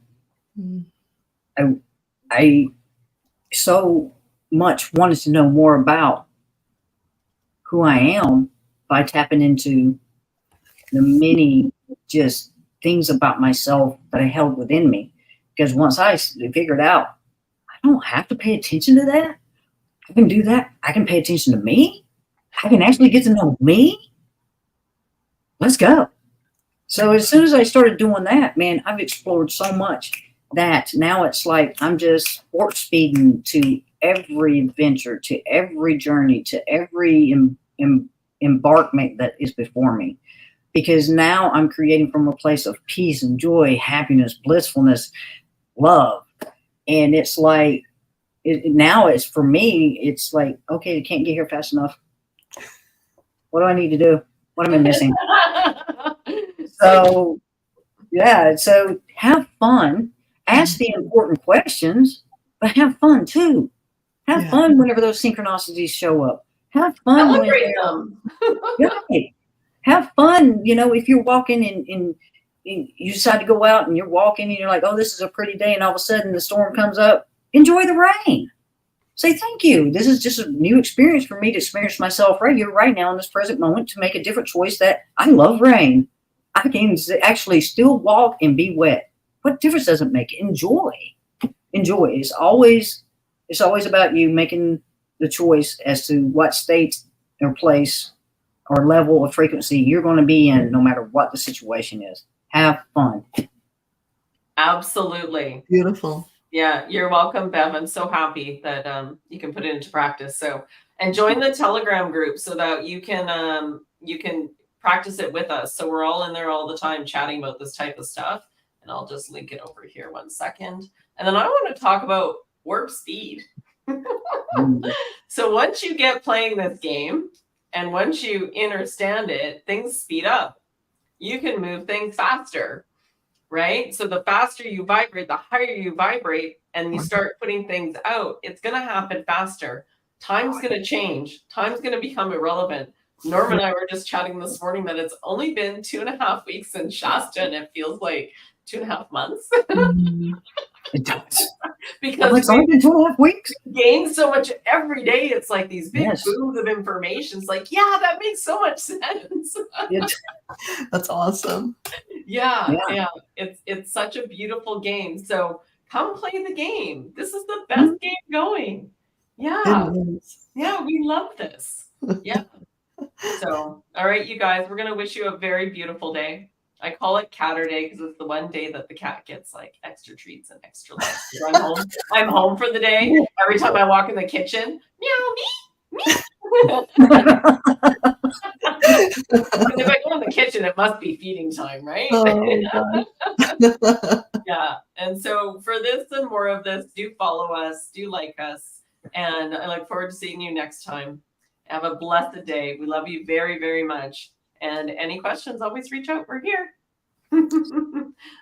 Mm. I so much wanted to know more about who I am by tapping into the many just things about myself that I held within me. Because once I figured out, I don't have to pay attention to that. I can do that. I can pay attention to me. I can actually get to know me. Let's go. So as soon as I started doing that, man, I've explored so much that now it's like I'm just sports speeding to every adventure, to every journey, to every embarkment that is before me. Because now I'm creating from a place of peace and joy, happiness, blissfulness, love. And it's like, now it's for me, it's like, okay, I can't get here fast enough. What do I need to do? What am I missing? So, yeah, so have fun. Ask the important questions, but have fun too. Have fun whenever those synchronicities show up. Have fun. Celebrate them. Right. Have fun, if you're walking and you decide to go out and you're walking and you're like, oh, this is a pretty day, and all of a sudden the storm comes up, enjoy the rain. Say thank you. This is just a new experience for me to experience myself right here, right now in this present moment to make a different choice that I love rain. I can actually still walk and be wet. What difference does it make? Enjoy. Enjoy. It's always about you making the choice as to what state or place or level of frequency you're going to be in, no matter what the situation is. Have fun. Absolutely. Beautiful. Yeah, you're welcome, Bev. I'm so happy that you can put it into practice. So, and join the Telegram group so that you can practice it with us. So we're all in there all the time chatting about this type of stuff. And I'll just link it over here 1 second. And then I want to talk about warp speed. So once you get playing this game and once you understand it, things speed up. You can move things faster. Right? So the faster you vibrate, the higher you vibrate, and you start putting things out, it's going to happen faster. Time's going to change. Time's going to become irrelevant. Norma and I were just chatting this morning that it's only been 2.5 weeks in Shasta, and it feels like 2.5 months. It does. because It's only been 2.5 weeks. we gain so much every day. It's like these big Yes. booms of information. It's like, yeah, that makes so much sense. That's awesome. Yeah. It's such a beautiful game. So come play the game. This is the best Mhm. game going. Yeah. It is. Yeah, we love this. Yeah. So, all right, you guys, we're going to wish you a very beautiful day. I call it Catter Day because it's the one day that the cat gets like extra treats and extra love. So I'm home. I'm home for the day. Every time I walk in the kitchen, meow, me. If I go in the kitchen, it must be feeding time, right? Oh, God. Yeah. And so for this and more of this, do follow us, do like us, and I look forward to seeing you next time. Have a blessed day. We love you very, very much. And any questions, always reach out. We're here.